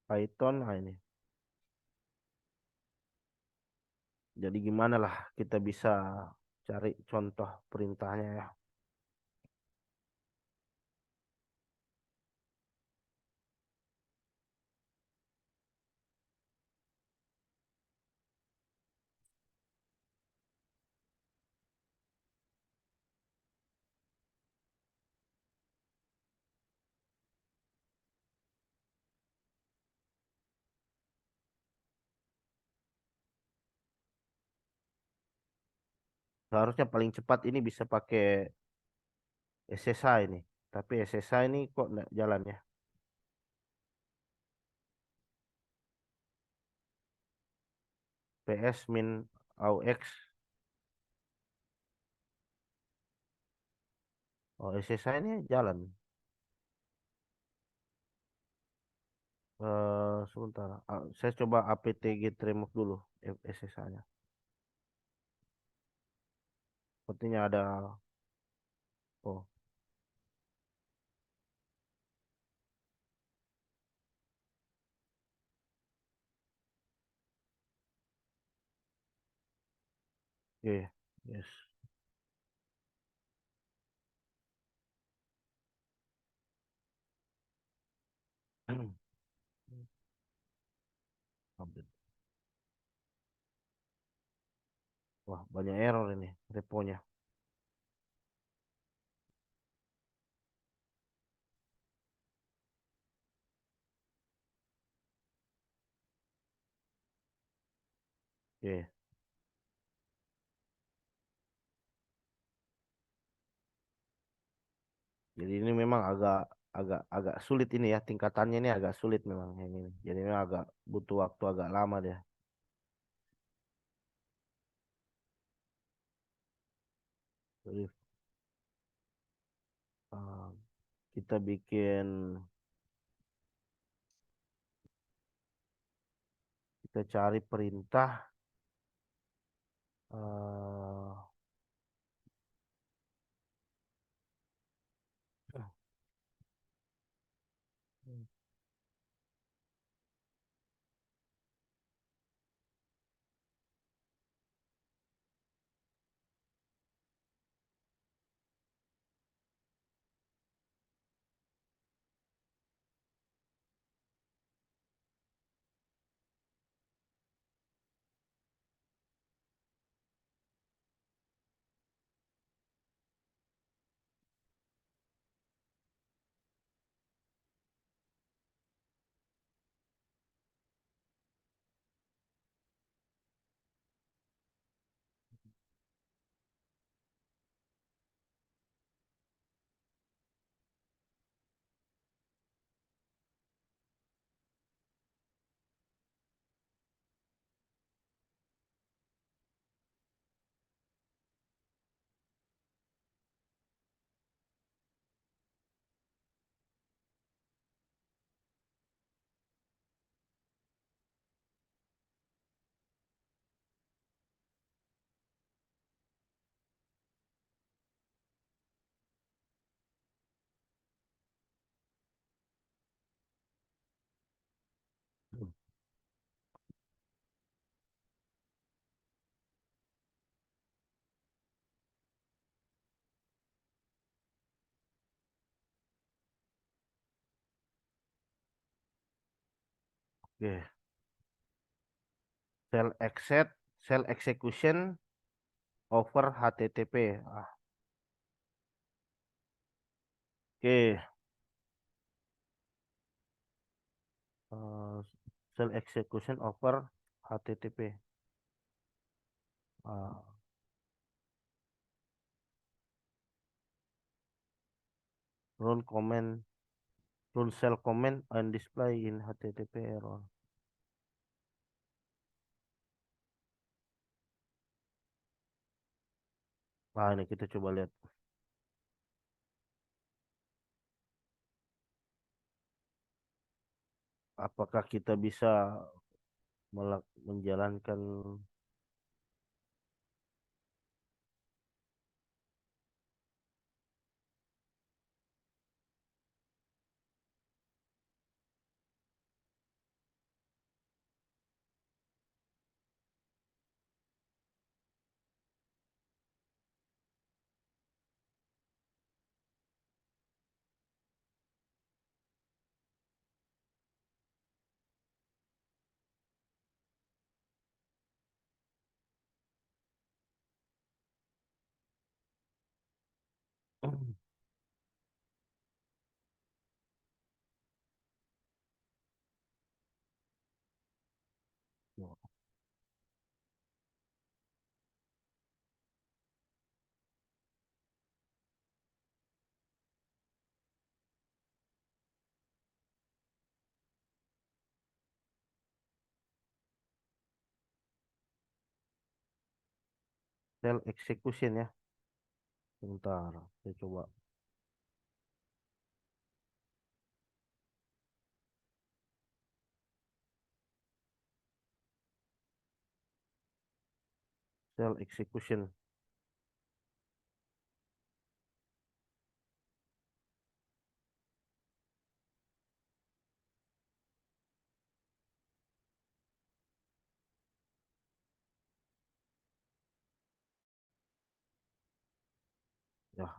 Python. Nah, ini. Jadi gimana lah kita bisa cari contoh perintahnya ya. Seharusnya paling cepat ini bisa pakai SSH ini. Tapi SSH ini kok nggak jalan ya. PS min AUX. Oh, SSH ini jalan. Sebentar. Saya coba apt get remove dulu SSH-nya. Sepertinya ada. Oh, oke. Yes. Update. Wah, banyak error ini reponya. Oke. Jadi ini memang agak agak agak sulit ini ya, tingkatannya ini agak sulit memang yang ini. Jadi memang agak butuh waktu agak lama dia. Jadi uh, kita bikin kita cari perintah uh, oke. Cell exec, cell execution over HTTP. Oke. Uh, Cell execution over HTTP. Uh, Run command, run cell command and display in HTTP error. Nah, ini kita coba lihat apakah kita bisa menjalankan cell execution ya. Sebentar, saya coba. Shell execution. Ya,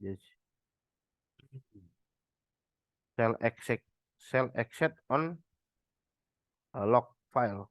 yes. Shell exec, shell exec on a log file.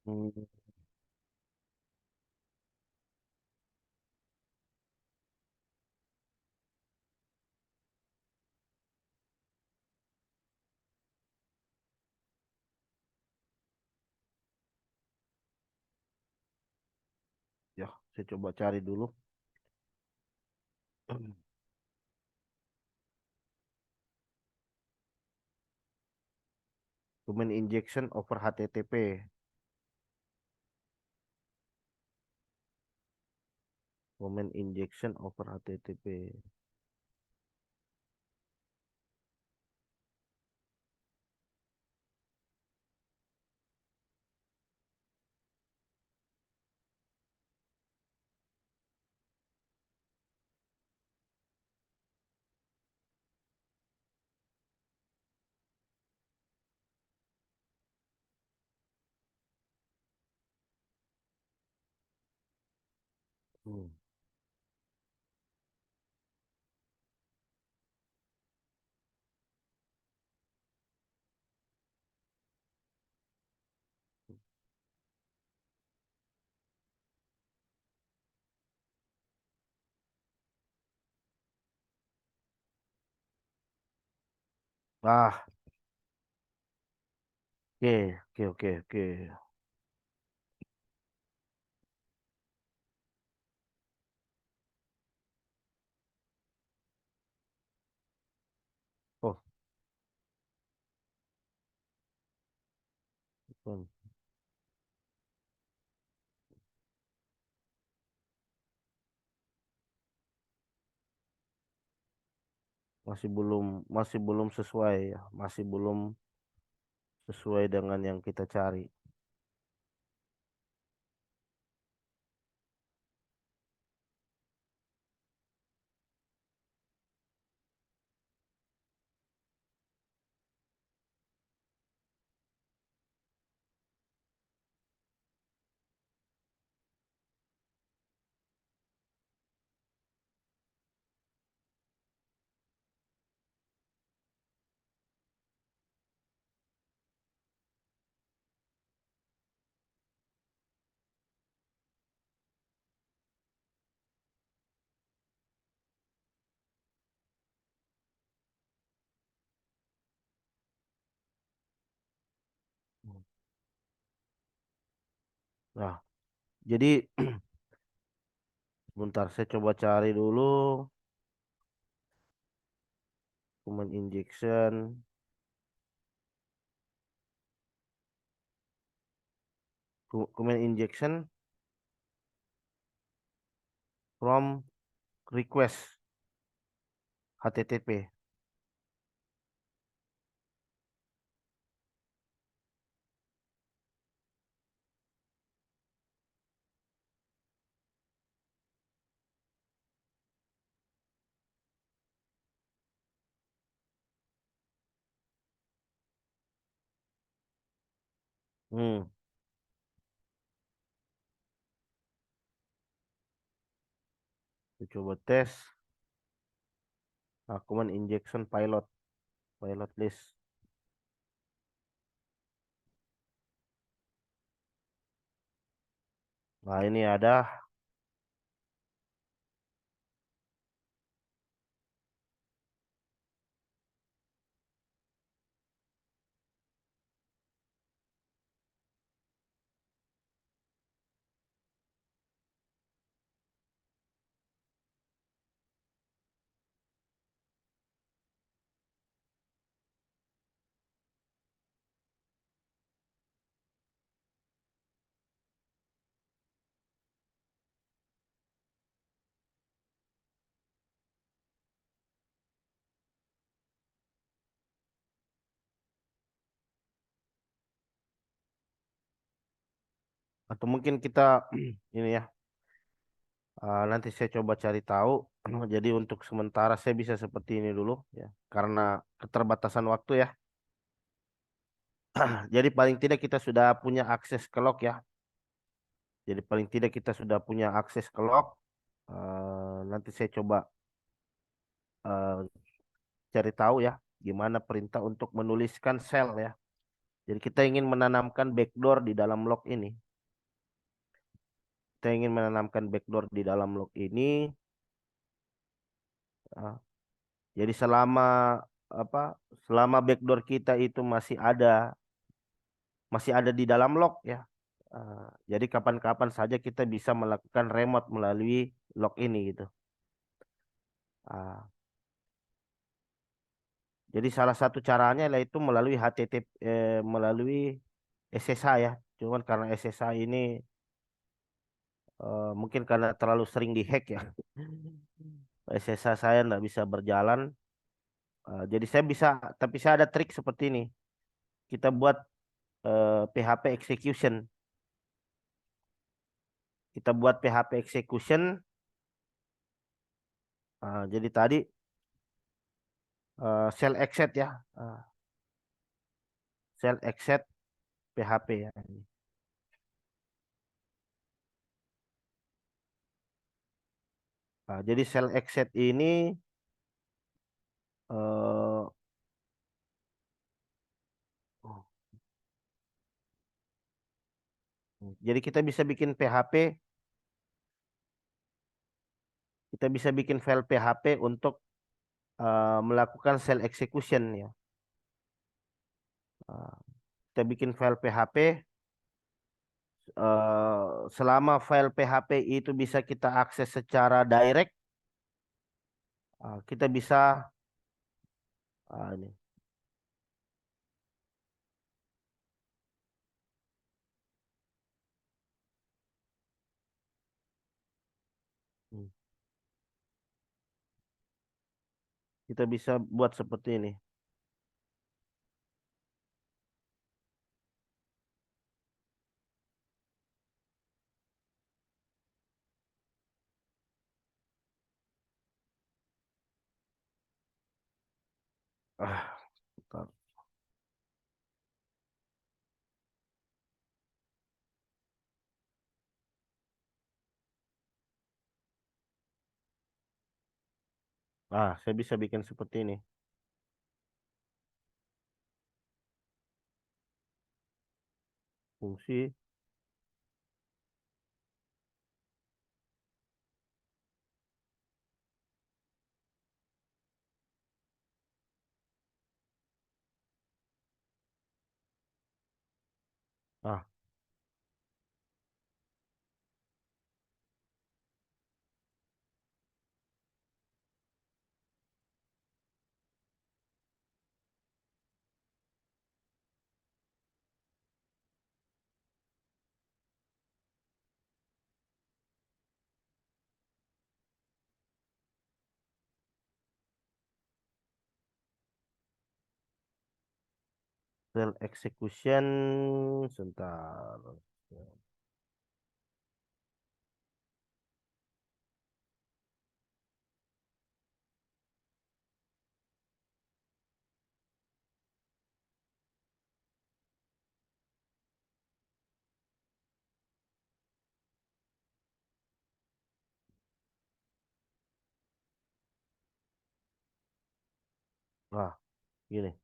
Hmm, ya, saya coba cari dulu. Domain injection over HTTP. Domain injection over HTTP. Hmm. Ah, oke, oke, oke, oke. Oh, hmm. Masih belum sesuai ya, masih belum sesuai dengan yang kita cari. Nah, jadi bentar saya coba cari dulu command injection, command injection from request HTTP. Hmm, coba tes. Command injection pilot list. Nah, ini ada. Atau mungkin kita ini ya. Nanti saya coba cari tahu. Jadi untuk sementara saya bisa seperti ini dulu ya. Karena keterbatasan waktu ya. Jadi paling tidak kita sudah punya akses ke log ya. Jadi paling tidak kita sudah punya akses ke log. Nanti saya coba eh, cari tahu ya gimana perintah untuk menuliskan sel ya. Jadi kita ingin menanamkan backdoor di dalam log ini. Kita ingin menanamkan backdoor di dalam log ini. ah, jadi apa? Selama backdoor kita itu masih ada di dalam log ya. Jadi kapan-kapan saja kita bisa melakukan remote melalui log ini gitu. Ah, jadi salah satu caranya yaitu melalui HTTP melalui SSH ya. Cuman karena SSH ini mungkin karena terlalu sering dihack ya. SSH saya nggak bisa berjalan. Jadi saya bisa, tapi saya ada trik seperti ini. Kita buat PHP execution. Kita buat PHP execution. Jadi tadi shell exit ya. Shell exit PHP ya. Jadi shell exit ini eh, jadi kita bisa bikin file PHP untuk melakukan shell execution ya. Eh, kita bikin file PHP selama file PHP itu bisa kita akses secara direct, kita bisa ini. Hmm. Kita bisa buat seperti ini. Ah, bentar. Saya bisa bikin seperti ini. Fungsi. Ah, shell execution sebentar. Nah, gini.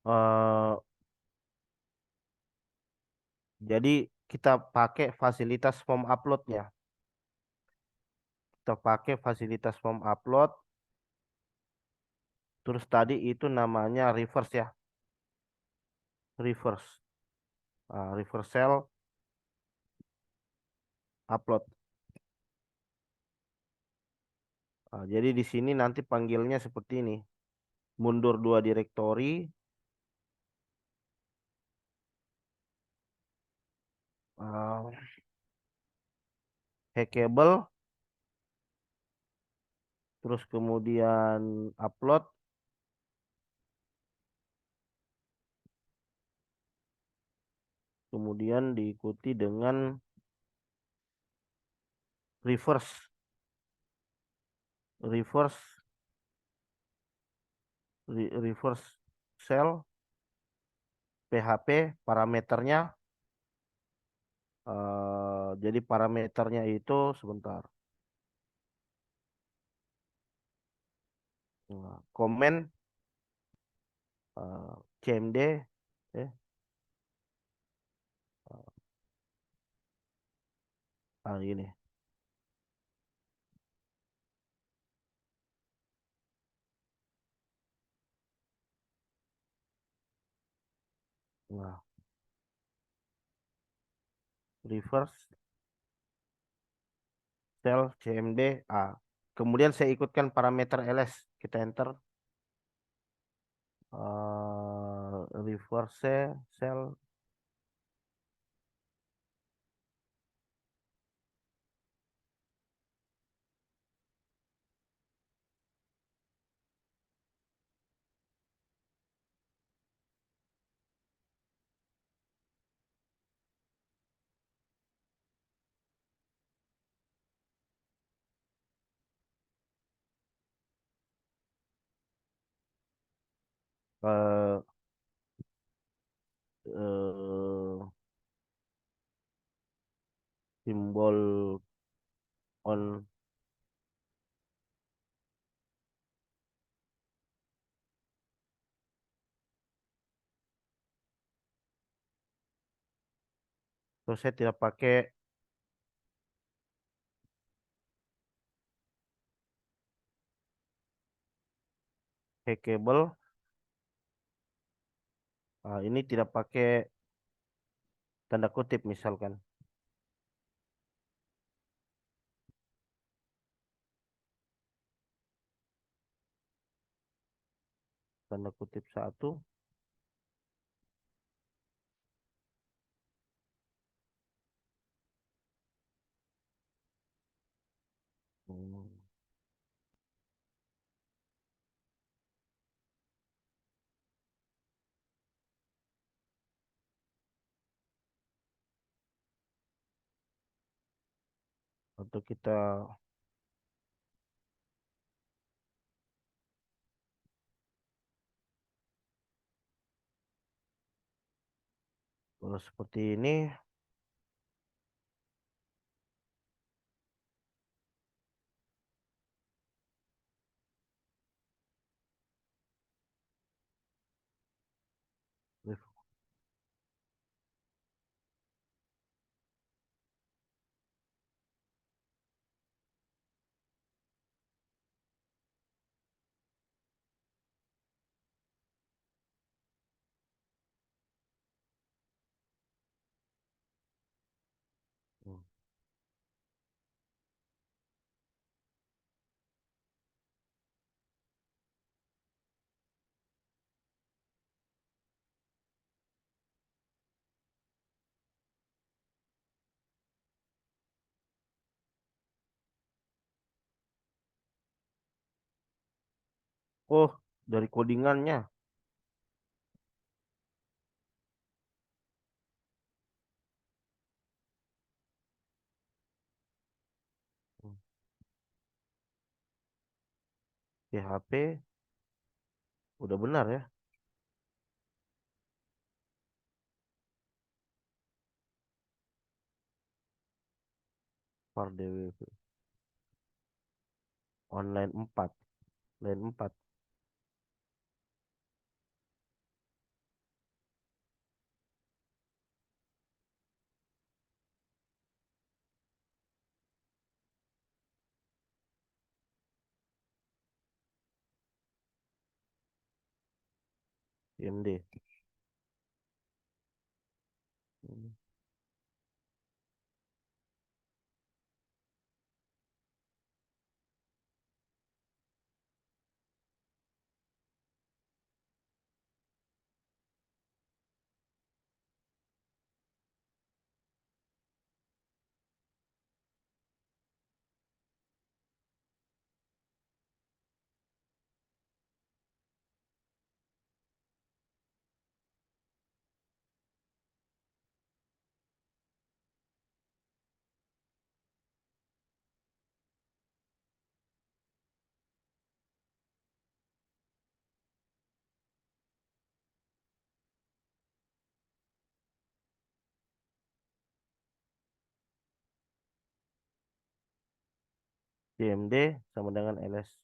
eh jadi kita pakai fasilitas form uploadnya. Kita pakai fasilitas form upload. Terus tadi itu namanya reverse ya. Reverse. Reverse cell upload. Jadi di sini nanti panggilnya seperti ini. Mundur dua direktori. Uh, Hackable. Terus kemudian upload. Kemudian diikuti dengan reverse. Reverse. Reverse cell. PHP parameternya. Jadi parameternya itu sebentar. Nah, komen CMD eh ini. Nah, reverse cell CMD kemudian saya ikutkan parameter ls, kita enter. Reverse cell eh, eh, simbol on terus saya tidak pakai hackable. Ini tidak pakai tanda kutip misalkan tanda kutip satu. Hmm, atau kita kalau seperti ini. Oh, dari codingannya. Hmm, PHP udah benar ya. For DWP. Online 4, Line 4, IMD. Hmm, CMD sama dengan LS.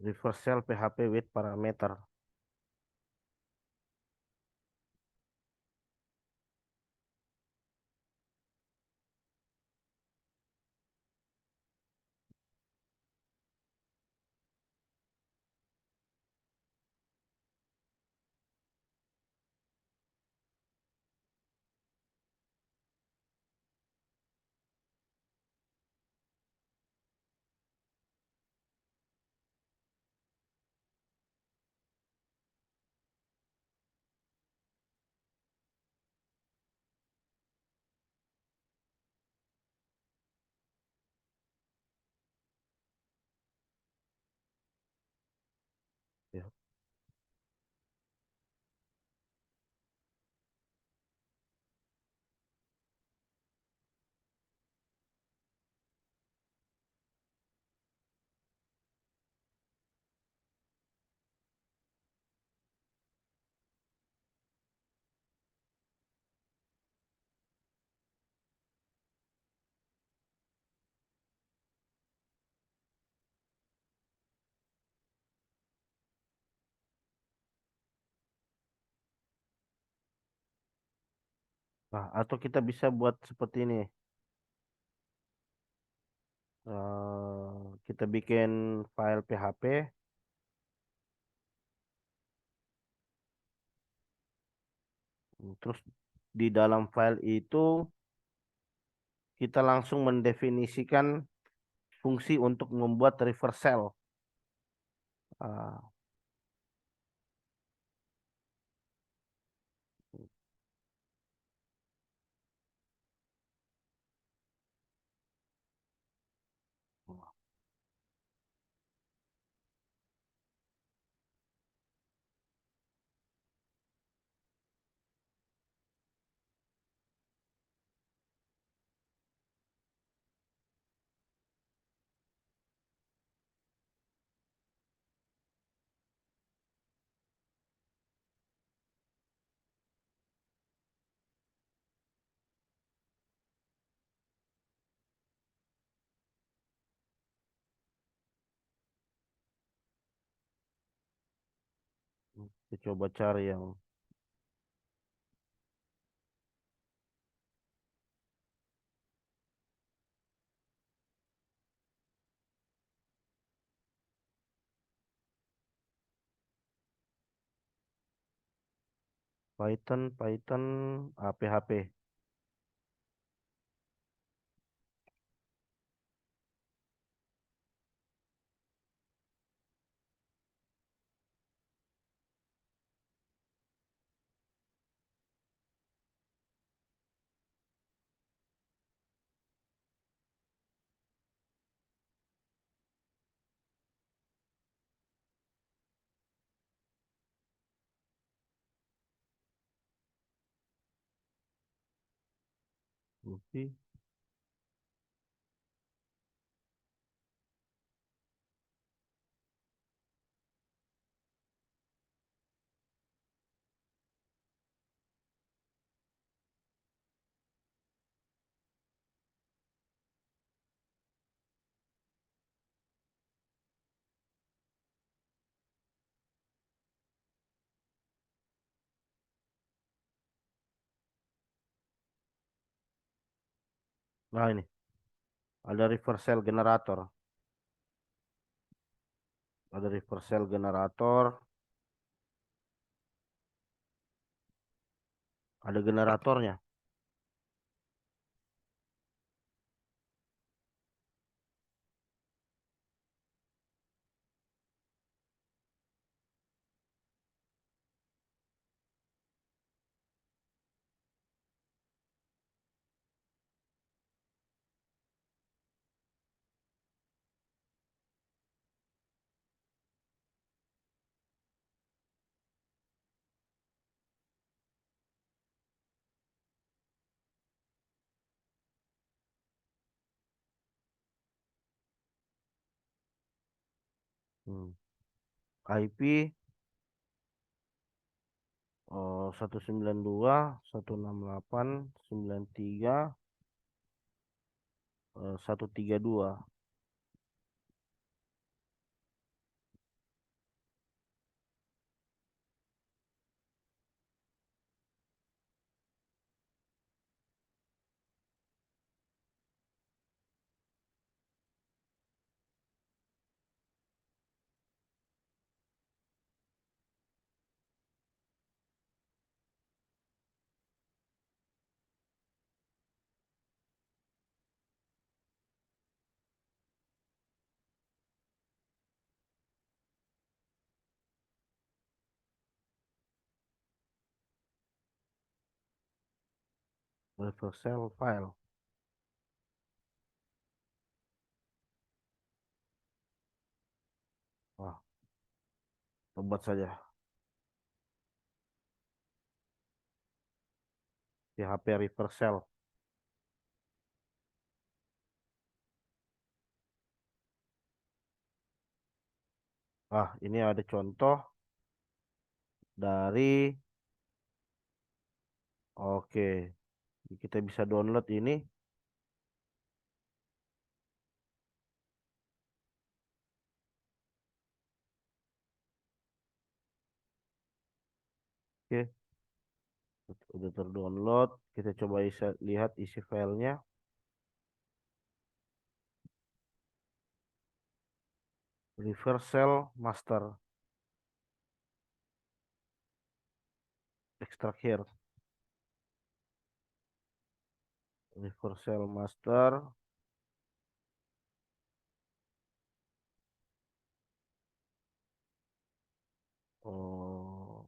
Reversal PHP with parameter. Ya. Nah, atau kita bisa buat seperti ini. Kita bikin file PHP, terus di dalam file itu kita langsung mendefinisikan fungsi untuk membuat reversal. Ah, kita coba cari yang Python, PHP. Bukti. Nah ini ada reversal generator. Ada reversal generator. Ada generatornya. Hmm. IP 192 168 93 132. Reversal file. Wah, obat saja. PHP reversal. Ini ada contoh dari. Oke, kita bisa download ini. Oke, udah terdownload. Kita coba lihat isi filenya. Reversal master. Extract here. Reversal master. Oh,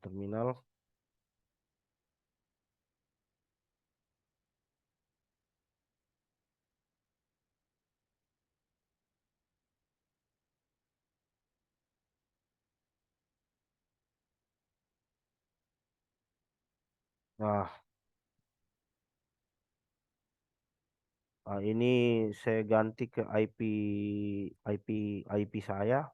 terminal. Nah, ini saya ganti ke IP IP saya.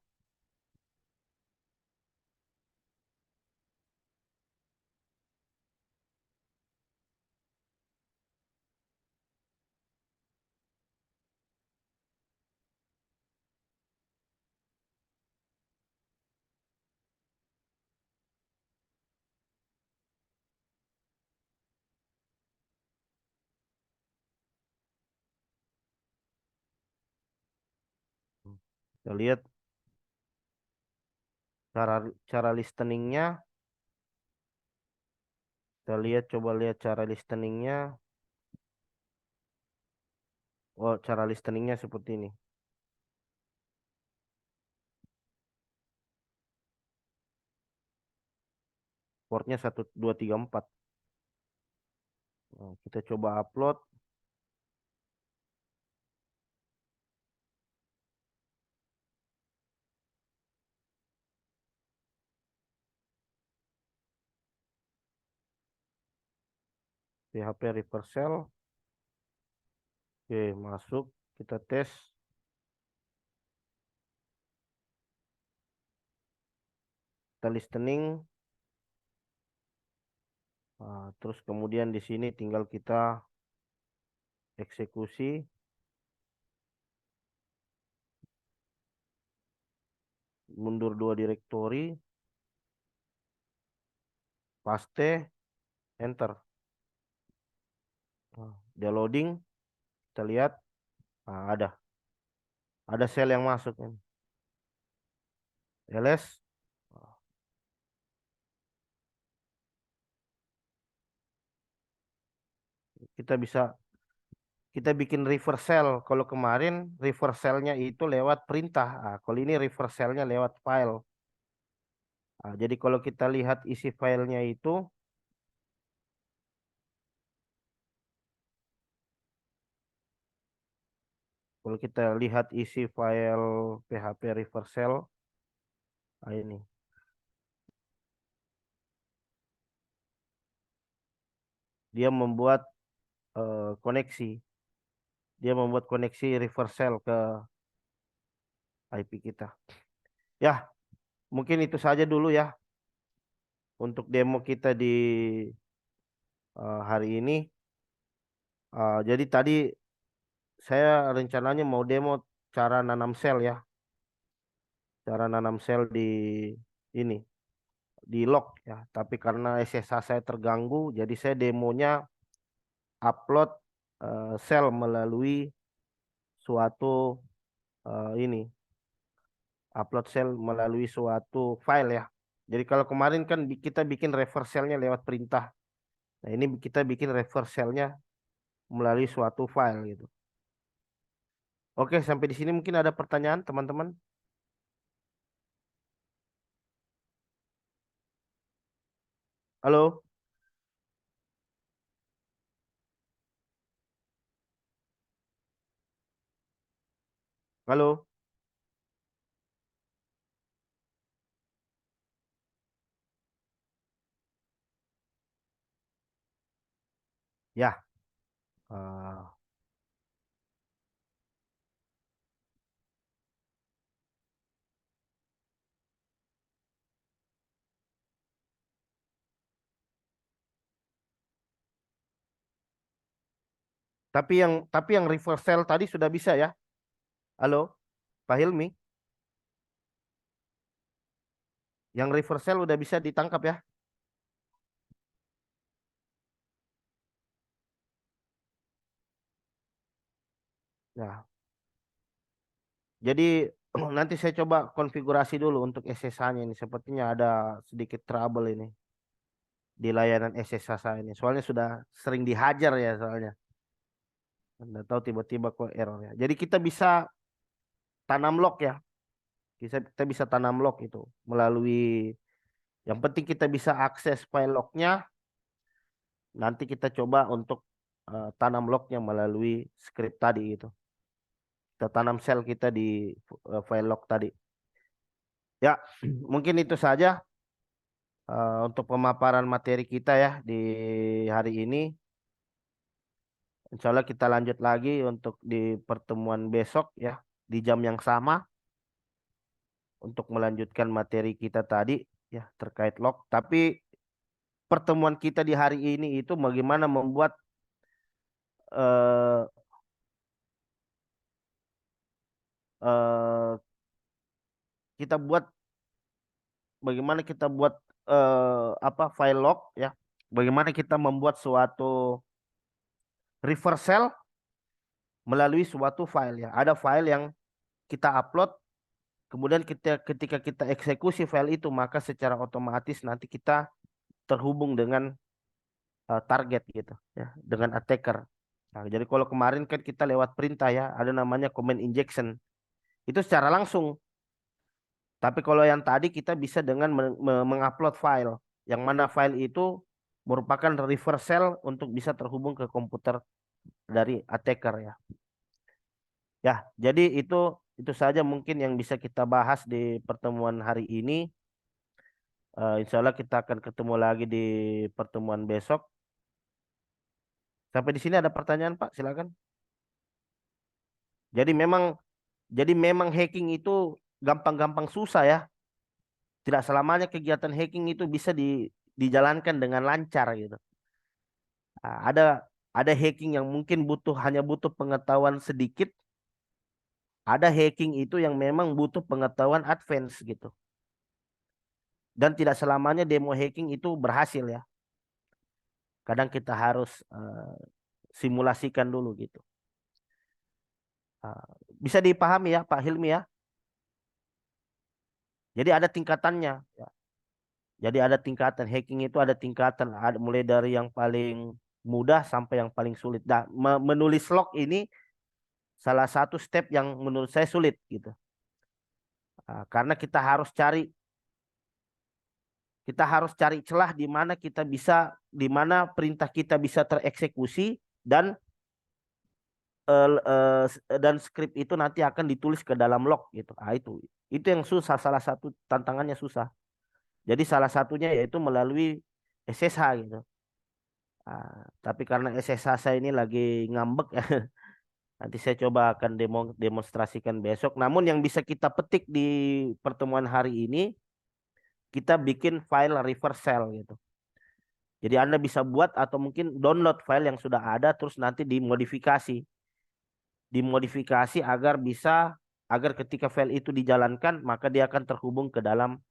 Kita lihat Cara listeningnya, kita lihat, coba lihat cara listeningnya. Oh, cara listeningnya seperti ini. Portnya 1234. Nah, kita coba upload. PHP reversal. Oke, masuk. Kita tes. Kita listening. Nah, terus kemudian di sini tinggal kita eksekusi. Mundur 2 direktori. Paste. Enter. Nah, dia loading. Kita lihat. Nah, ada sel yang masuk ini. ls. Kita bikin reversal. Kalau kemarin reversalnya itu lewat perintah. Nah, kalau ini reversalnya lewat file. Nah, jadi kalau kita lihat isi filenya itu, kalau kita lihat isi file PHP reversal, nah ini dia membuat koneksi. Dia membuat koneksi reversal ke IP kita. Ya, mungkin itu saja dulu ya untuk demo kita di hari ini. Jadi tadi saya rencananya mau demo cara nanam sel ya, cara nanam sel di ini, di log ya. Tapi karena SSH saya terganggu, jadi saya demonya upload sel melalui suatu ini, upload sel melalui suatu file ya. Jadi kalau kemarin kan kita bikin reversalnya lewat perintah. Nah, ini kita bikin reversalnya melalui suatu file gitu. Oke, sampai di sini mungkin ada pertanyaan teman-teman. Halo, halo. Ya, eh, tapi yang reversal tadi sudah bisa ya. Halo, Pak Hilmi, yang reversal udah bisa ditangkap ya. Nah, jadi nanti saya coba konfigurasi dulu untuk SSH-nya ini. Sepertinya ada sedikit trouble ini di layanan SSH saya ini. Soalnya sudah sering dihajar ya soalnya. Anda tahu tiba-tiba kok error ya. Jadi kita bisa tanam log ya. Kita bisa tanam log itu melalui, yang penting kita bisa akses file lognya. Nanti kita coba untuk tanam lognya melalui script tadi itu. Kita tanam sel kita di file log tadi. Ya, mungkin itu saja untuk pemaparan materi kita ya di hari ini. Insya Allah kita lanjut lagi untuk di pertemuan besok ya di jam yang sama untuk melanjutkan materi kita tadi ya terkait log. Tapi pertemuan kita di hari ini itu bagaimana membuat eh, eh, kita buat bagaimana kita buat apa file log ya. Bagaimana kita membuat suatu reversal melalui suatu file ya. Ada file yang kita upload kemudian ketika kita eksekusi file itu, maka secara otomatis nanti kita terhubung dengan target gitu ya, dengan attacker. Nah, jadi kalau kemarin kan kita lewat perintah ya, ada namanya command injection. Itu secara langsung. Tapi kalau yang tadi kita bisa dengan mengupload file, yang mana file itu merupakan reversal untuk bisa terhubung ke komputer dari attacker ya. Ya, jadi itu saja mungkin yang bisa kita bahas di pertemuan hari ini. Insya Allah kita akan ketemu lagi di pertemuan besok. Sampai di sini ada pertanyaan, Pak? Silakan. Jadi memang hacking itu gampang-gampang susah ya. Tidak selamanya kegiatan hacking itu bisa dijalankan dengan lancar gitu. Nah, ada hacking yang mungkin hanya butuh pengetahuan sedikit. Ada hacking itu yang memang butuh pengetahuan advance gitu. Dan tidak selamanya demo hacking itu berhasil ya. Kadang kita harus simulasikan dulu gitu. Bisa dipahami ya Pak Hilmi ya. Jadi ada tingkatannya ya. Jadi ada tingkatan hacking itu, ada tingkatan, ada mulai dari yang paling mudah sampai yang paling sulit. Nah, menulis log ini salah satu step yang menurut saya sulit gitu. Karena kita harus cari celah di mana di mana perintah kita bisa tereksekusi dan skrip itu nanti akan ditulis ke dalam log gitu. Itu yang susah, salah satu tantangannya susah. Jadi salah satunya yaitu melalui SSH gitu. Tapi karena SSH saya ini lagi ngambek ya. Nanti saya coba akan demonstrasikan besok. Namun yang bisa kita petik di pertemuan hari ini, kita bikin file reversal gitu. Jadi Anda bisa buat atau mungkin download file yang sudah ada terus nanti dimodifikasi. Dimodifikasi agar ketika file itu dijalankan maka dia akan terhubung ke dalam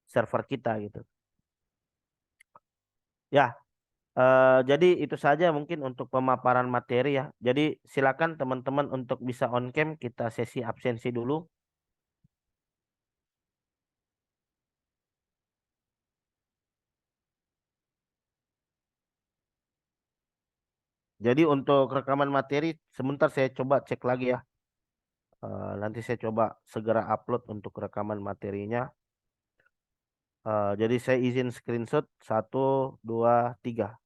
server kita gitu. Ya, jadi itu saja mungkin untuk pemaparan materi ya. Jadi silakan teman-teman untuk bisa on cam, kita sesi absensi dulu. Jadi untuk rekaman materi sebentar saya coba cek lagi ya. Nanti saya coba segera upload untuk rekaman materinya. Jadi saya izin screenshot 1, 2, 3.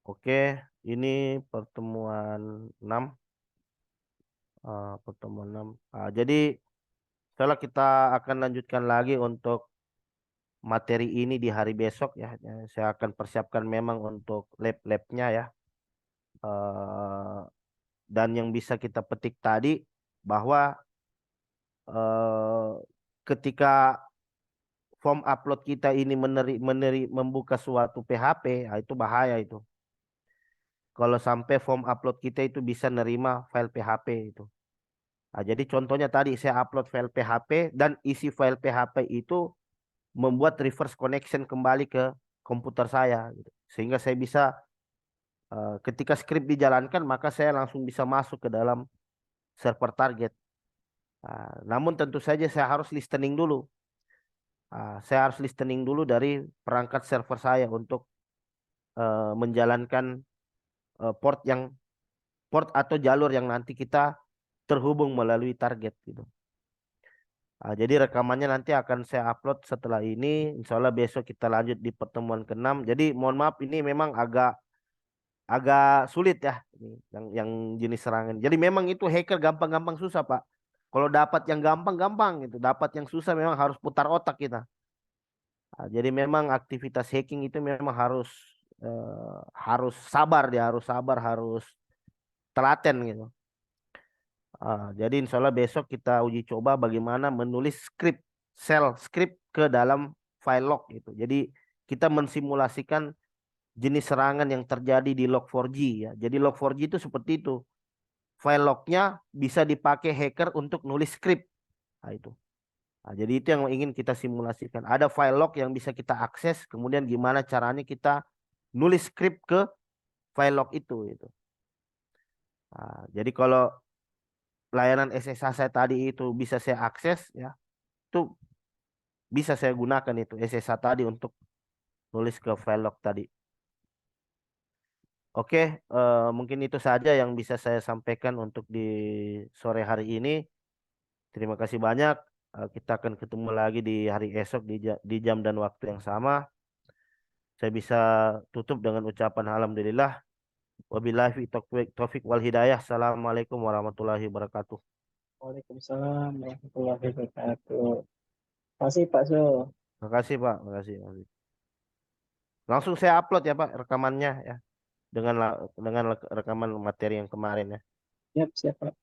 Oke, ini pertemuan 6. Pertemuan 6. Jadi setelah kita akan lanjutkan lagi untuk materi ini di hari besok ya. Saya akan persiapkan memang untuk lab-labnya ya. Dan yang bisa kita petik tadi bahwa eh, ketika form upload kita ini membuka suatu PHP, itu bahaya itu. Kalau sampai form upload kita itu bisa nerima file PHP itu. Jadi contohnya tadi saya upload file PHP dan isi file PHP itu membuat reverse connection kembali ke komputer saya gitu. Sehingga saya bisa ketika script dijalankan maka saya langsung bisa masuk ke dalam server target. Namun tentu saja saya harus listening dulu. Saya harus listening dulu dari perangkat server saya untuk menjalankan port atau jalur yang nanti kita terhubung melalui target gitu. Jadi rekamannya nanti akan saya upload setelah ini. Insya Allah besok kita lanjut di pertemuan ke-6. Jadi mohon maaf ini memang agak agak sulit ya ini yang jenis serangan. Jadi memang itu hacker gampang-gampang susah, Pak. Kalau dapat yang gampang-gampang gitu, dapat yang susah memang harus putar otak kita. Jadi memang aktivitas hacking itu memang harus sabar dia, harus sabar, harus telaten gitu. Jadi insya Allah besok kita uji coba bagaimana menulis shell script ke dalam file log gitu. Jadi kita mensimulasikan jenis serangan yang terjadi di log4j ya. Jadi log4j itu seperti itu. File lognya bisa dipakai hacker untuk nulis script. Itu. Jadi itu yang ingin kita simulasikan. Ada file log yang bisa kita akses, kemudian gimana caranya kita nulis script ke file log itu itu. Nah, jadi kalau layanan SSH saya tadi itu bisa saya akses ya, itu bisa saya gunakan itu SSH tadi untuk nulis ke file log tadi. Oke, mungkin itu saja yang bisa saya sampaikan untuk di sore hari ini. Terima kasih banyak. Kita akan ketemu lagi di hari esok di jam dan waktu yang sama. Saya bisa tutup dengan ucapan alhamdulillah. Wabillahi taufiq taufiq wal hidayah. Assalamualaikum warahmatullahi wabarakatuh. Waalaikumsalam warahmatullahi wabarakatuh. Masih Pak So. Terima kasih Pak. Terima kasih. Langsung saya upload ya Pak rekamannya ya dengan rekaman materi yang kemarin ya. Siap, siap Pak.